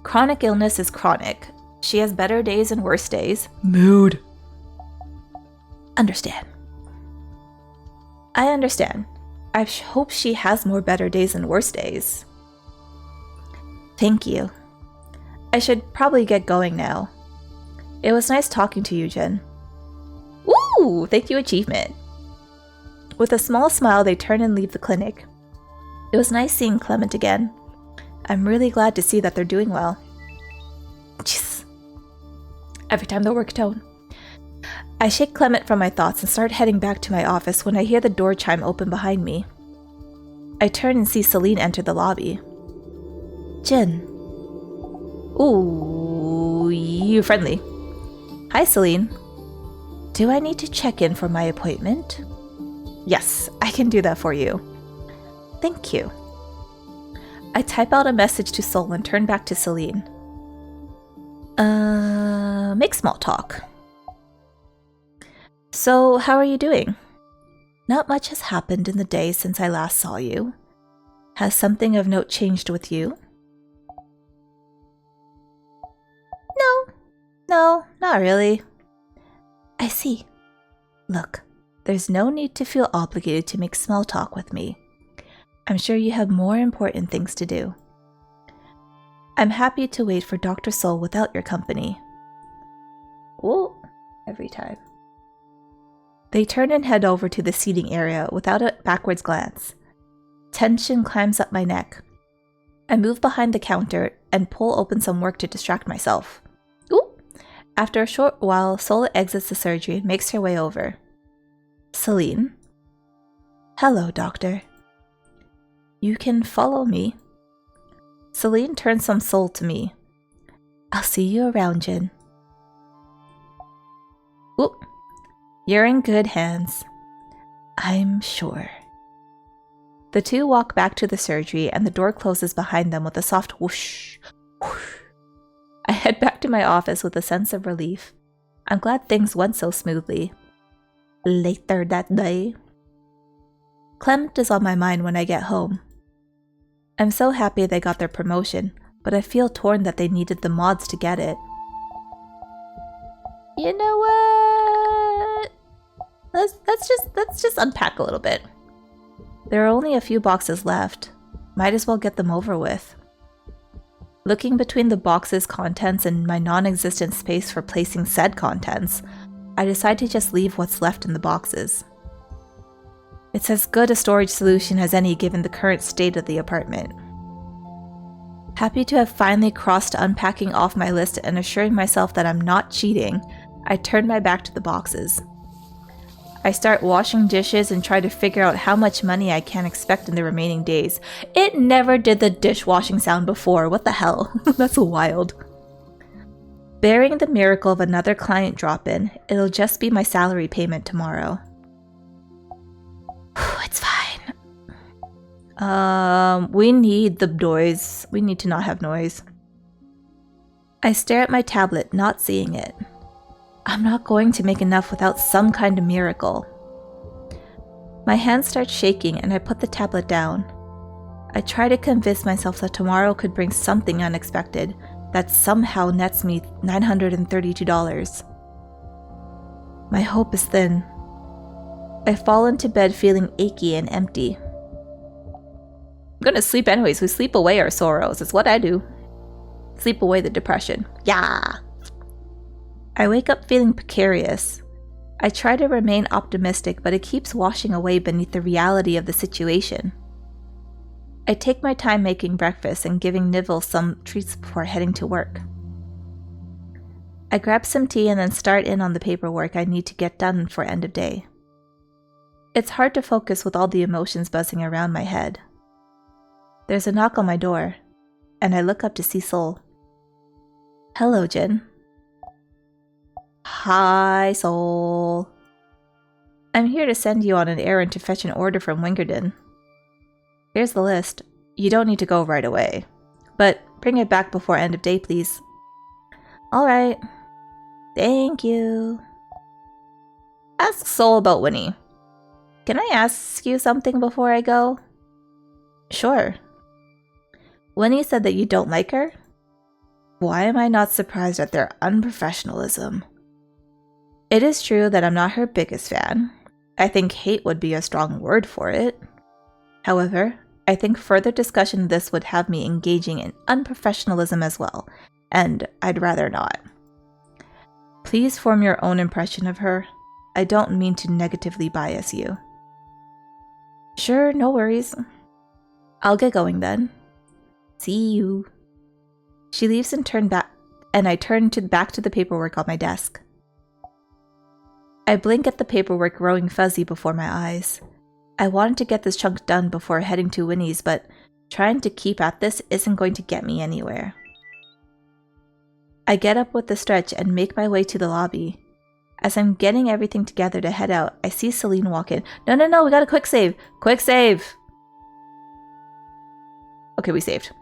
Chronic illness is chronic. She has better days and worse days. Mood. Understand. I understand. I hope she has more better days and worse days. Thank you. I should probably get going now. It was nice talking to you, Jen. Ooh, thank you, achievement. With a small smile, they turn and leave the clinic. It was nice seeing Clement again. I'm really glad to see that they're doing well. Jeez. Every time the work tone. I shake Clement from my thoughts and start heading back to my office when I hear the door chime open behind me. I turn and see Celine enter the lobby. Jin. Ooh, you're friendly. Hi, Celine. Do I need to check in for my appointment? Yes, I can do that for you. Thank you. I type out a message to Sol and turn back to Celine. Make small talk. So, how are you doing? Not much has happened in the days since I last saw you. Has something of note changed with you? No, not really. I see. Look, there's no need to feel obligated to make small talk with me. I'm sure you have more important things to do. I'm happy to wait for Dr. Sol without your company. Ooh, every time. They turn and head over to the seating area without a backwards glance. Tension climbs up my neck. I move behind the counter and pull open some work to distract myself. Ooh! After a short while, Sol exits the surgery and makes her way over. Celine. Hello, doctor. You can follow me. Celine turns some Sol to me. I'll see you around, Jin. Ooh. You're in good hands. I'm sure. The two walk back to the surgery and the door closes behind them with a soft whoosh, whoosh. I head back to my office with a sense of relief. I'm glad things went so smoothly. Later that day. Clement is on my mind when I get home. I'm so happy they got their promotion, but I feel torn that they needed the mods to get it. You know what? Let's just unpack a little bit. There are only a few boxes left. Might as well get them over with. Looking between the box's contents and my non-existent space for placing said contents, I decide to just leave what's left in the boxes. It's as good a storage solution as any given the current state of the apartment. Happy to have finally crossed unpacking off my list and assuring myself that I'm not cheating, I turn my back to the boxes. I start washing dishes and try to figure out how much money I can expect in the remaining days. It never did the dishwashing sound before, what the hell? That's wild. Bearing the miracle of another client drop-in, it'll just be my salary payment tomorrow. It's fine. We need the noise. We need to not have noise. I stare at my tablet, not seeing it. I'm not going to make enough without some kind of miracle. My hand starts shaking and I put the tablet down. I try to convince myself that tomorrow could bring something unexpected that somehow nets me $932. My hope is thin. I fall into bed feeling achy and empty. I'm gonna sleep anyways. We sleep away our sorrows. It's what I do. Sleep away the depression. Yeah. I wake up feeling precarious. I try to remain optimistic, but it keeps washing away beneath the reality of the situation. I take my time making breakfast and giving Nivell some treats before heading to work. I grab some tea and then start in on the paperwork I need to get done for end of day. It's hard to focus with all the emotions buzzing around my head. There's a knock on my door, and I look up to see Sol. Hello, Jin. Hi, Sol. I'm here to send you on an errand to fetch an order from Wingerden. Here's the list. You don't need to go right away, but bring it back before end of day, please. Alright. Thank you. Ask Sol about Winnie. Can I ask you something before I go? Sure. Winnie said that you don't like her? Why am I not surprised at their unprofessionalism? It is true that I'm not her biggest fan. I think hate would be a strong word for it. However, I think further discussion of this would have me engaging in unprofessionalism as well, and I'd rather not. Please form your own impression of her. I don't mean to negatively bias you. Sure, no worries. I'll get going then. See you. She leaves and I turn back to the paperwork on my desk. I blink at the paperwork growing fuzzy before my eyes. I wanted to get this chunk done before heading to Winnie's, but trying to keep at this isn't going to get me anywhere. I get up with the stretch and make my way to the lobby. As I'm getting everything together to head out, I see Celine walk in. No, we got a quick save! Quick save! Okay, we saved.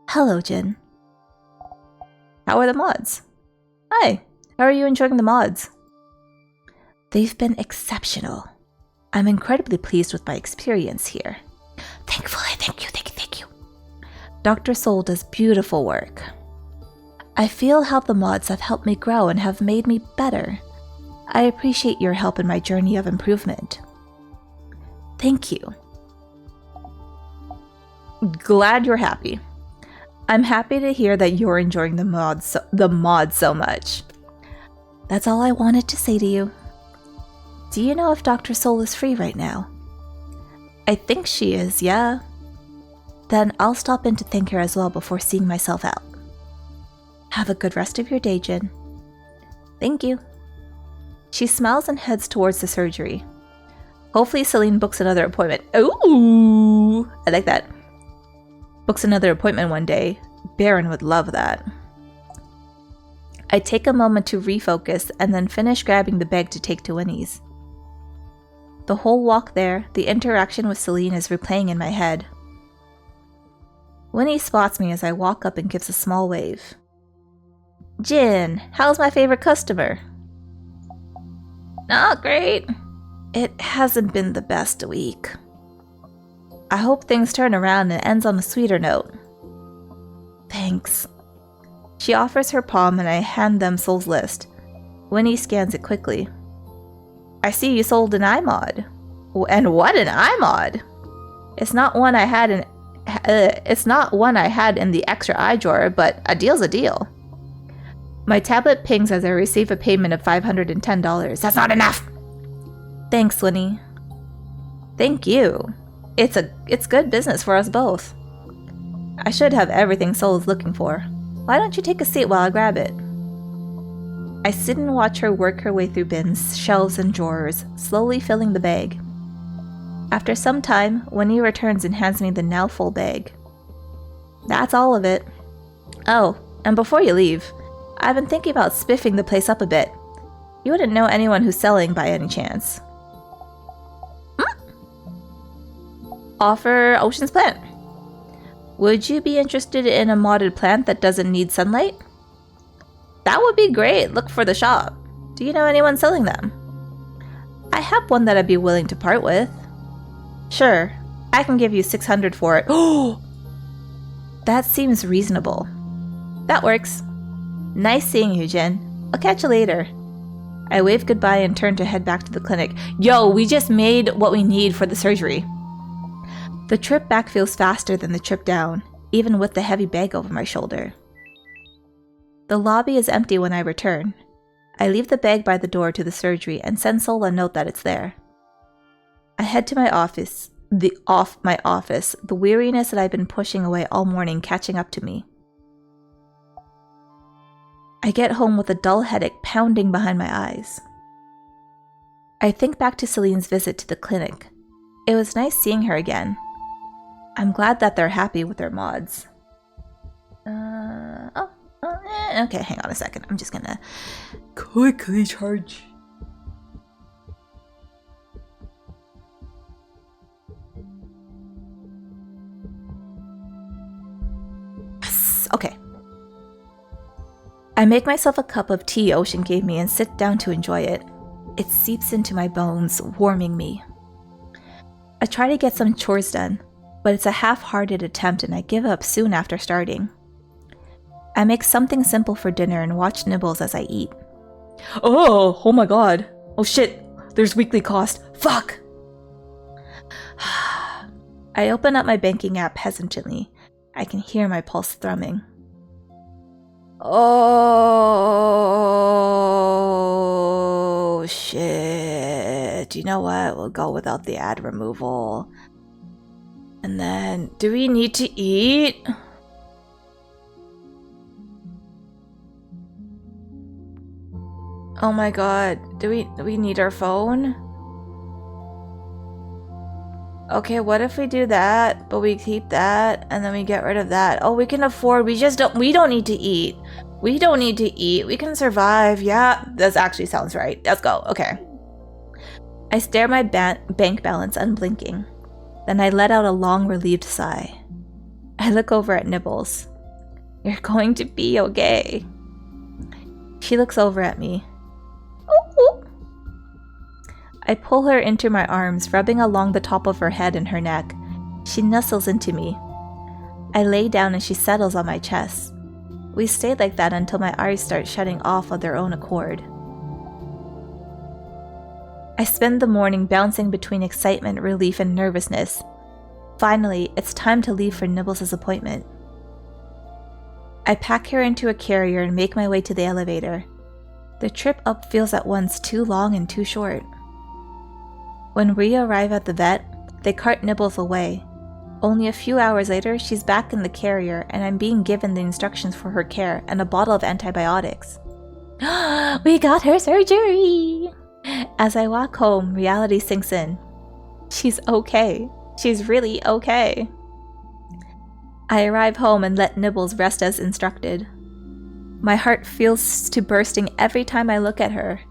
Hello, Jin. How are the mods? Hi, how are you enjoying the mods? They've been exceptional. I'm incredibly pleased with my experience here. Thankfully, thank you. Dr. Soul does beautiful work. I feel how the mods have helped me grow and have made me better. I appreciate your help in my journey of improvement. Thank you. Glad you're happy. I'm happy to hear that you're enjoying the mod so much. That's all I wanted to say to you. Do you know if Dr. Soul is free right now? I think she is, yeah. Then I'll stop in to thank her as well before seeing myself out. Have a good rest of your day, Jin. Thank you. She smiles and heads towards the surgery. Hopefully Celine books another appointment. Ooh, I like that. Books another appointment one day. Baron would love that. I take a moment to refocus and then finish grabbing the bag to take to Winnie's. The whole walk there, the interaction with Celine is replaying in my head. Winnie spots me as I walk up and gives a small wave. Jin, how's my favorite customer? Not great. It hasn't been the best week. I hope things turn around and ends on a sweeter note. Thanks. She offers her palm and I hand them Soul's list. Winnie scans it quickly. I see you sold an iMod. And what an iMod! It's not one I had in the extra eye drawer, but a deal's a deal. My tablet pings as I receive a payment of $510. That's not enough! Thanks, Winnie. Thank you. It's good business for us both. I should have everything Soul is looking for. Why don't you take a seat while I grab it? I sit and watch her work her way through bins, shelves, and drawers, slowly filling the bag. After some time, Winnie returns and hands me the now full bag. That's all of it. Oh, and before you leave, I've been thinking about spiffing the place up a bit. You wouldn't know anyone who's selling by any chance. Offer Ocean's plant. Would you be interested in a modded plant that doesn't need sunlight? That would be great. Look for the shop. Do you know anyone selling them? I have one that I'd be willing to part with. Sure, I can give you $600 for it. Oh, that seems reasonable. That works. Nice seeing you, Jin. I'll catch you later. I wave goodbye and turn to head back to the clinic. Yo, we just made what we need for the surgery. The trip back feels faster than the trip down, even with the heavy bag over my shoulder. The lobby is empty when I return. I leave the bag by the door to the surgery and send Soul a note that it's there. I head to my office, the weariness that I've been pushing away all morning catching up to me. I get home with a dull headache pounding behind my eyes. I think back to Celine's visit to the clinic. It was nice seeing her again. I'm glad that they're happy with their mods. Okay, hang on a second. I'm just gonna quickly charge. Yes, okay. I make myself a cup of tea Ocean gave me and sit down to enjoy it. It seeps into my bones, warming me. I try to get some chores done, but it's a half-hearted attempt and I give up soon after starting. I make something simple for dinner and watch Nibbles as I eat. Oh my god. Oh shit, there's weekly cost. Fuck! I open up my banking app hesitantly. I can hear my pulse thrumming. Oh shit. You know what? We'll go without the ad removal. And then, do we need to eat? Oh my god, do we need our phone? Okay, what if we do that, but we keep that, and then we get rid of that? Oh, we can afford, we don't need to eat. We don't need to eat. We can survive. Yeah, that actually sounds right. Let's go. Okay. I stare my bank balance unblinking. Then I let out a long, relieved sigh. I look over at Nibbles. You're going to be okay. She looks over at me. Ooh, ooh. I pull her into my arms, rubbing along the top of her head and her neck. She nuzzles into me. I lay down and she settles on my chest. We stayed like that until my eyes start shutting off of their own accord. I spend the morning bouncing between excitement, relief, and nervousness. Finally, it's time to leave for Nibbles' appointment. I pack her into a carrier and make my way to the elevator. The trip up feels at once too long and too short. When we arrive at the vet, they cart Nibbles away. Only a few hours later, she's back in the carrier and I'm being given the instructions for her care and a bottle of antibiotics. We got her surgery! As I walk home, reality sinks in. She's okay. She's really okay. I arrive home and let Nibbles rest as instructed. My heart feels to bursting every time I look at her.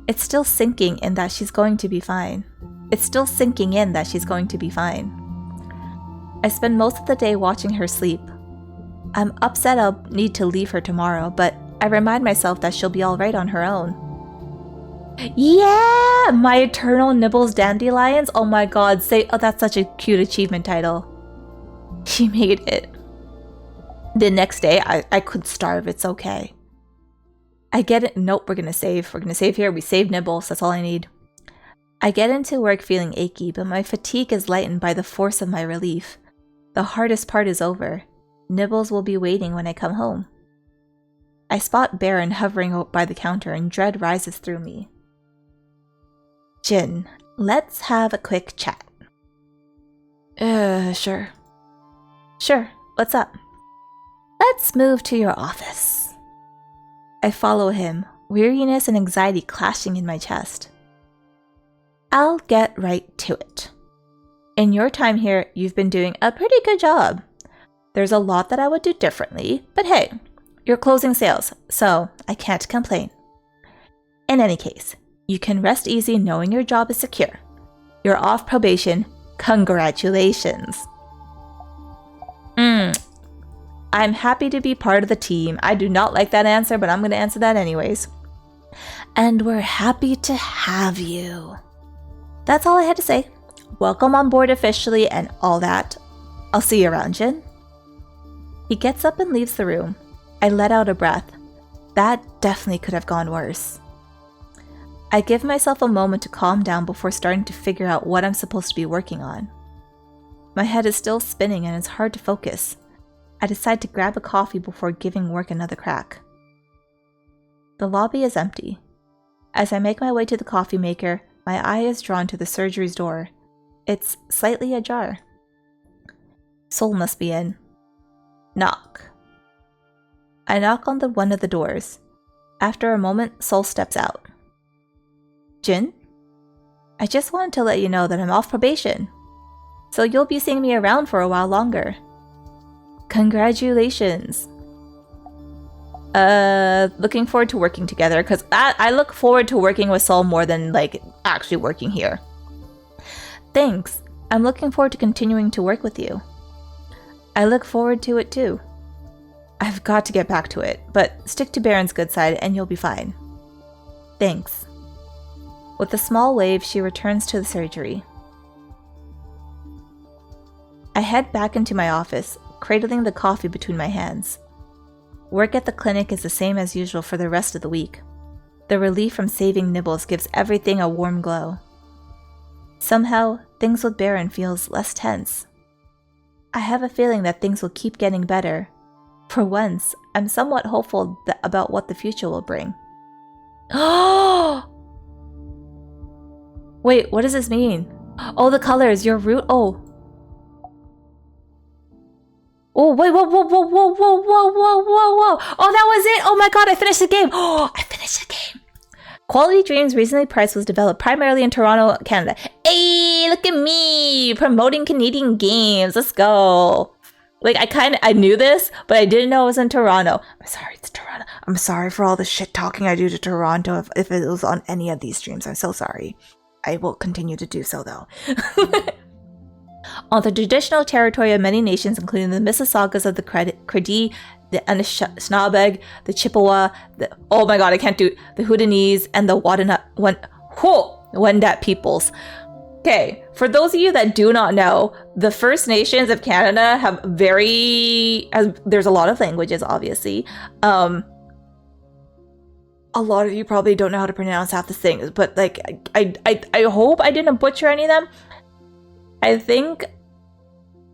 It's still sinking in that she's going to be fine. It's still sinking in that she's going to be fine. I spend most of the day watching her sleep. I'm upset I'll need to leave her tomorrow, but I remind myself that she'll be alright on her own. Yeah! My eternal Nibbles dandelions? Oh my god, that's such a cute achievement title. She made it. The next day, I could starve, it's okay. I get it. Nope, we're gonna save. We're gonna save here. We save Nibbles, that's all I need. I get into work feeling achy, but my fatigue is lightened by the force of my relief. The hardest part is over. Nibbles will be waiting when I come home. I spot Baron hovering by the counter and dread rises through me. Jin, let's have a quick chat. Sure. Sure, what's up? Let's move to your office. I follow him, weariness and anxiety clashing in my chest. I'll get right to it. In your time here, you've been doing a pretty good job. There's a lot that I would do differently, but hey, you're closing sales, so I can't complain. In any case, you can rest easy knowing your job is secure. You're off probation. Congratulations. I'm happy to be part of the team. I do not like that answer, but I'm going to answer that anyways. And we're happy to have you. That's all I had to say. Welcome on board officially and all that. I'll see you around, Jin. He gets up and leaves the room. I let out a breath. That definitely could have gone worse. I give myself a moment to calm down before starting to figure out what I'm supposed to be working on. My head is still spinning and it's hard to focus. I decide to grab a coffee before giving work another crack. The lobby is empty. As I make my way to the coffee maker, my eye is drawn to the surgery's door. It's slightly ajar. Sol must be in. Knock. I knock on one of the doors. After a moment, Sol steps out. Jin? I just wanted to let you know that I'm off probation. So you'll be seeing me around for a while longer. Congratulations. Looking forward to working together, because I look forward to working with Sol more than, actually working here. Thanks. I'm looking forward to continuing to work with you. I look forward to it too. I've got to get back to it, but stick to Baron's good side and you'll be fine. Thanks. With a small wave, she returns to the surgery. I head back into my office, cradling the coffee between my hands. Work at the clinic is the same as usual for the rest of the week. The relief from saving Nibbles gives everything a warm glow. Somehow, things with Baron feels less tense. I have a feeling that things will keep getting better. For once, I'm somewhat hopeful about what the future will bring. Oh! Wait, what does this mean? Oh, the colors, your root. Oh. Oh, wait, whoa, whoa, whoa, whoa, whoa, whoa, whoa, whoa, whoa. Oh, that was it. Oh my god, I finished the game. Oh, I finished the game. Quality Dreams recently priced was developed primarily in Toronto, Canada. Hey, look at me promoting Canadian games. Let's go. Like, I knew this, but I didn't know it was in Toronto. I'm sorry, it's Toronto. I'm sorry for all the shit talking I do to Toronto if it was on any of these streams. I'm so sorry. I will continue to do so, though. On the traditional territory of many nations, including the Mississaugas of the Cree, the Anishinaabe, the Chippewa, oh my god, I can't do it, the Houdinese, and the Wendat peoples. Okay, for those of you that do not know, the First Nations of Canada have there's a lot of languages, obviously. A lot of you probably don't know how to pronounce half the things, but like, I hope I didn't butcher any of them. I think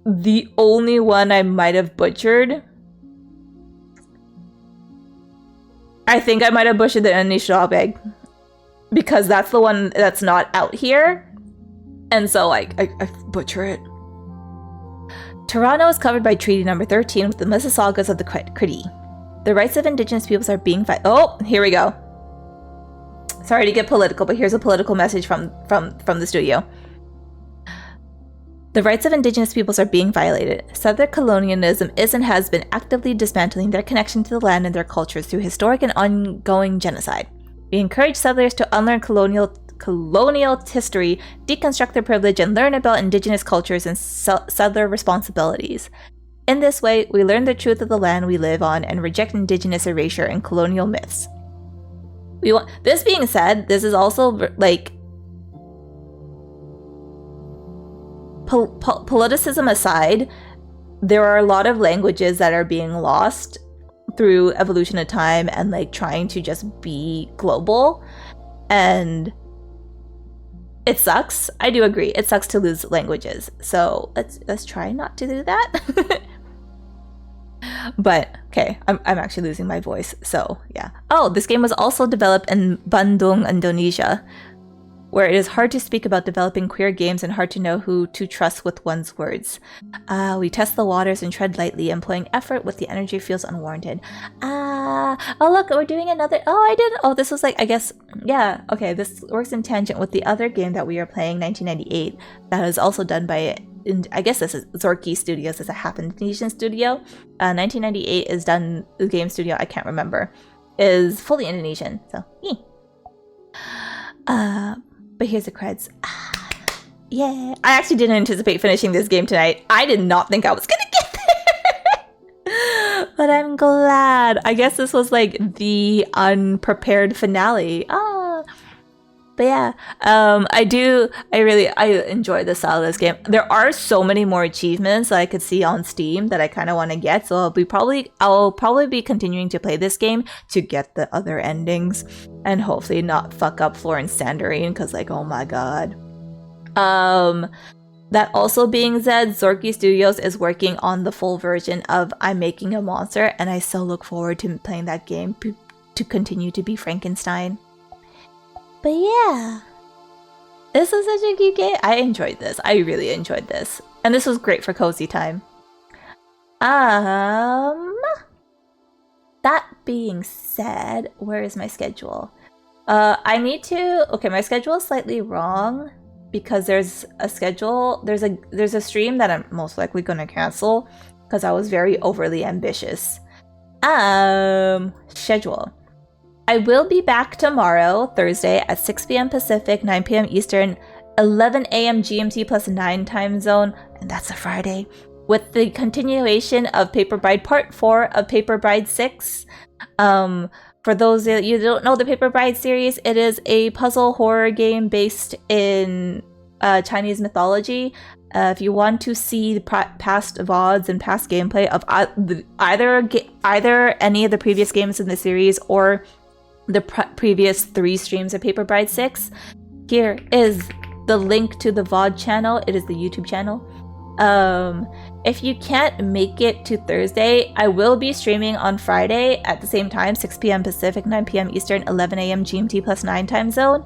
the only one I might have butchered, I think I might have butchered the Anishinaabe, because that's the one that's not out here. And so, like, I butcher it. Toronto is covered by Treaty Number 13 with the Mississaugas of the Cree. The rights of Indigenous peoples are being Oh, here we go. Sorry to get political, but here's a political message from the studio. The rights of Indigenous peoples are being violated. Settler colonialism is and has been actively dismantling their connection to the land and their cultures through historic and ongoing genocide. We encourage settlers to unlearn colonial history, deconstruct their privilege, and learn about Indigenous cultures and settler responsibilities. In this way, we learn the truth of the land we live on and reject Indigenous erasure and colonial myths. This being said, this is also like politicism aside, there are a lot of languages that are being lost through evolution of time and like trying to just be global, and it sucks. I do agree. It sucks to lose languages. So let's try not to do that. But okay, I'm actually losing my voice. So yeah. Oh, this game was also developed in Bandung, Indonesia, where it is hard to speak about developing queer games and hard to know who to trust with one's words. We test the waters and tread lightly, employing effort with the energy feels unwarranted. Oh look, we're doing another. Oh, I didn't. Oh, this was like, I guess, yeah. Okay, this works in tangent with the other game that we are playing, 1998, that is also done by, I guess this is Zorky Studios. It's a half Indonesian studio. 1998 is done, the game studio, I can't remember, is fully Indonesian. So, but here's the creds. Yeah. I actually didn't anticipate finishing this game tonight. I did not think I was gonna get there. But I'm glad. I guess this was like the unprepared finale. But yeah, I enjoy the style of this game. There are so many more achievements that I could see on Steam that I kind of want to get. So I'll probably be continuing to play this game to get the other endings and hopefully not fuck up Florence Sandarine, because like, oh my god. That also being said, Zorky Studios is working on the full version of I'm Making a Monster, and I so look forward to playing that game to continue to be Frankenstein. But yeah, this was such a cute game. I enjoyed this. I really enjoyed this. And this was great for cozy time. That being said, where is my schedule? My schedule is slightly wrong because there's a stream that I'm most likely going to cancel because I was very overly ambitious. Schedule. I will be back tomorrow, Thursday, at 6 p.m. Pacific, 9 p.m. Eastern, 11 a.m. GMT plus 9 time zone, and that's a Friday, with the continuation of Paper Bride Part 4 of Paper Bride 6. For those of you who don't know the Paper Bride series, it is a puzzle horror game based in Chinese mythology. If you want to see the past VODs and past gameplay of either any of the previous games in the series or the previous 3 streams of Paper Bride 6, here is the link to the VOD channel. It is the YouTube channel. If you can't make it to Thursday, I will be streaming on Friday at the same time, 6 p.m. Pacific, 9 p.m. Eastern, 11 a.m. GMT plus 9 time zone.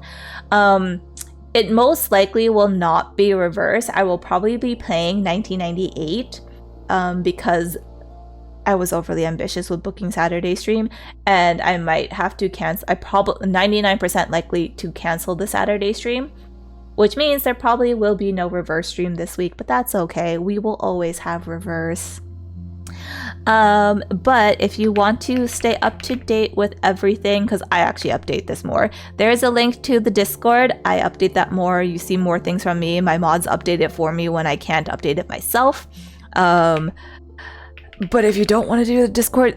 It most likely will not be reversed. I will probably be playing 1998 because I was overly ambitious with booking Saturday stream, and I might have to cancel. I probably 99% likely to cancel the Saturday stream, which means there probably will be no reverse stream this week, but that's okay. We will always have reverse. But if you want to stay up to date with everything, because I actually update this more, there's a link to the Discord. I update that more. You see more things from me. My mods update it for me when I can't update it myself. But if you don't want to do the Discord,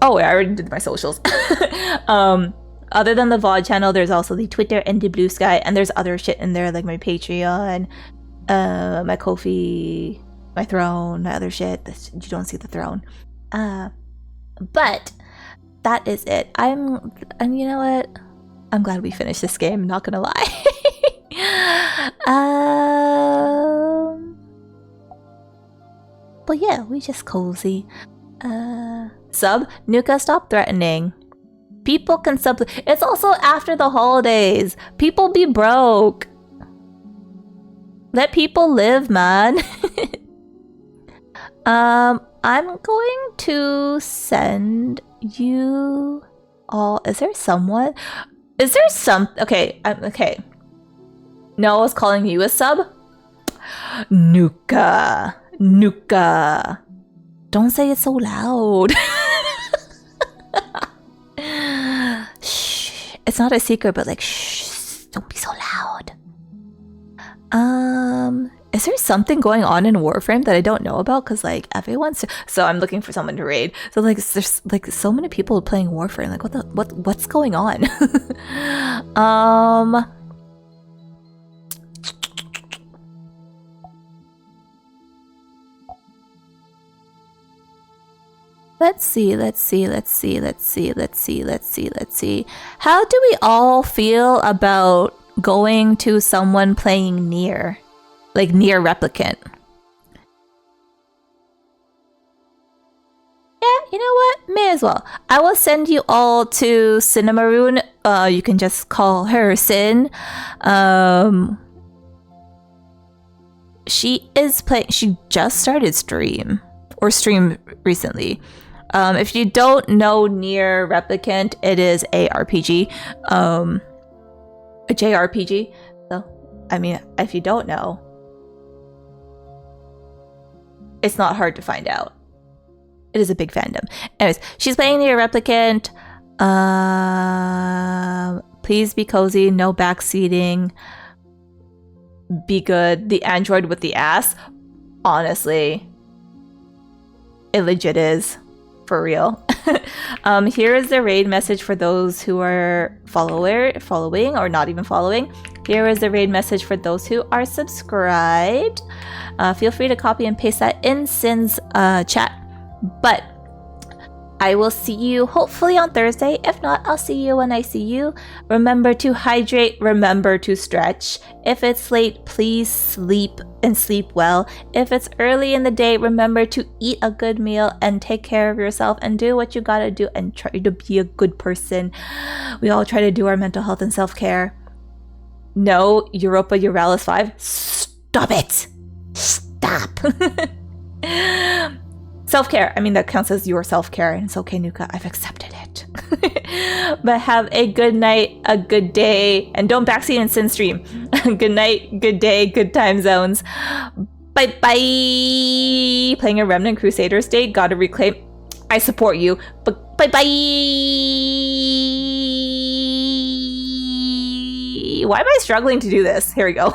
oh, I already did my socials. Other than the VOD channel, there's also the Twitter and the Blue Sky, and there's other shit in there like my Patreon, my Ko-fi, my throne, my other shit. You don't see the throne. But that is it. And you know what? I'm glad we finished this game, not gonna lie. But yeah, we just cozy. Sub, Nuka, stop threatening. People can sub. It's also after the holidays. People be broke. Let people live, man. I'm going to send you all. Is there someone? Is there some? Okay, okay. No, I was calling you a sub. Nuka. Nuka. Don't say it so loud. Shh. It's not a secret, but like, shh. Don't be so loud. Is there something going on in Warframe that I don't know about? Because like everyone's so I'm looking for someone to raid. So like there's like so many people playing Warframe. Like what's going on? Let's see. How do we all feel about going to someone playing Nier? Like Nier Replicant. Yeah, you know what? May as well. I will send you all to Cinemaroon. You can just call her Sin. She is playing. She just started stream recently. If you don't know Nier Replicant, it is a RPG, a JRPG. So, I mean, if you don't know, it's not hard to find out. It is a big fandom. Anyways, she's playing Nier Replicant. Please be cozy. No backseating. Be good. The android with the ass. Honestly, it legit is. For real. Here is the raid message for those who are following or not even following. Here is the raid message for those who are subscribed. Feel free to copy and paste that in Sin's chat. But I will see you hopefully on Thursday. If not, I'll see you when I see you. Remember to hydrate. Remember to stretch. If it's late, please sleep and sleep well. If it's early in the day, remember to eat a good meal and take care of yourself and do what you gotta do and try to be a good person. We all try to do our mental health and self-care. No, Europa Euralis 5. Stop it! Stop! Self-care. I mean, that counts as your self-care. And it's okay, Nuka. I've accepted it. But have a good night, a good day, and don't backseat and sin stream. Good night, good day, good time zones. Bye-bye. Playing a Remnant Crusader state. Gotta reclaim. I support you. But bye-bye. Why am I struggling to do this? Here we go.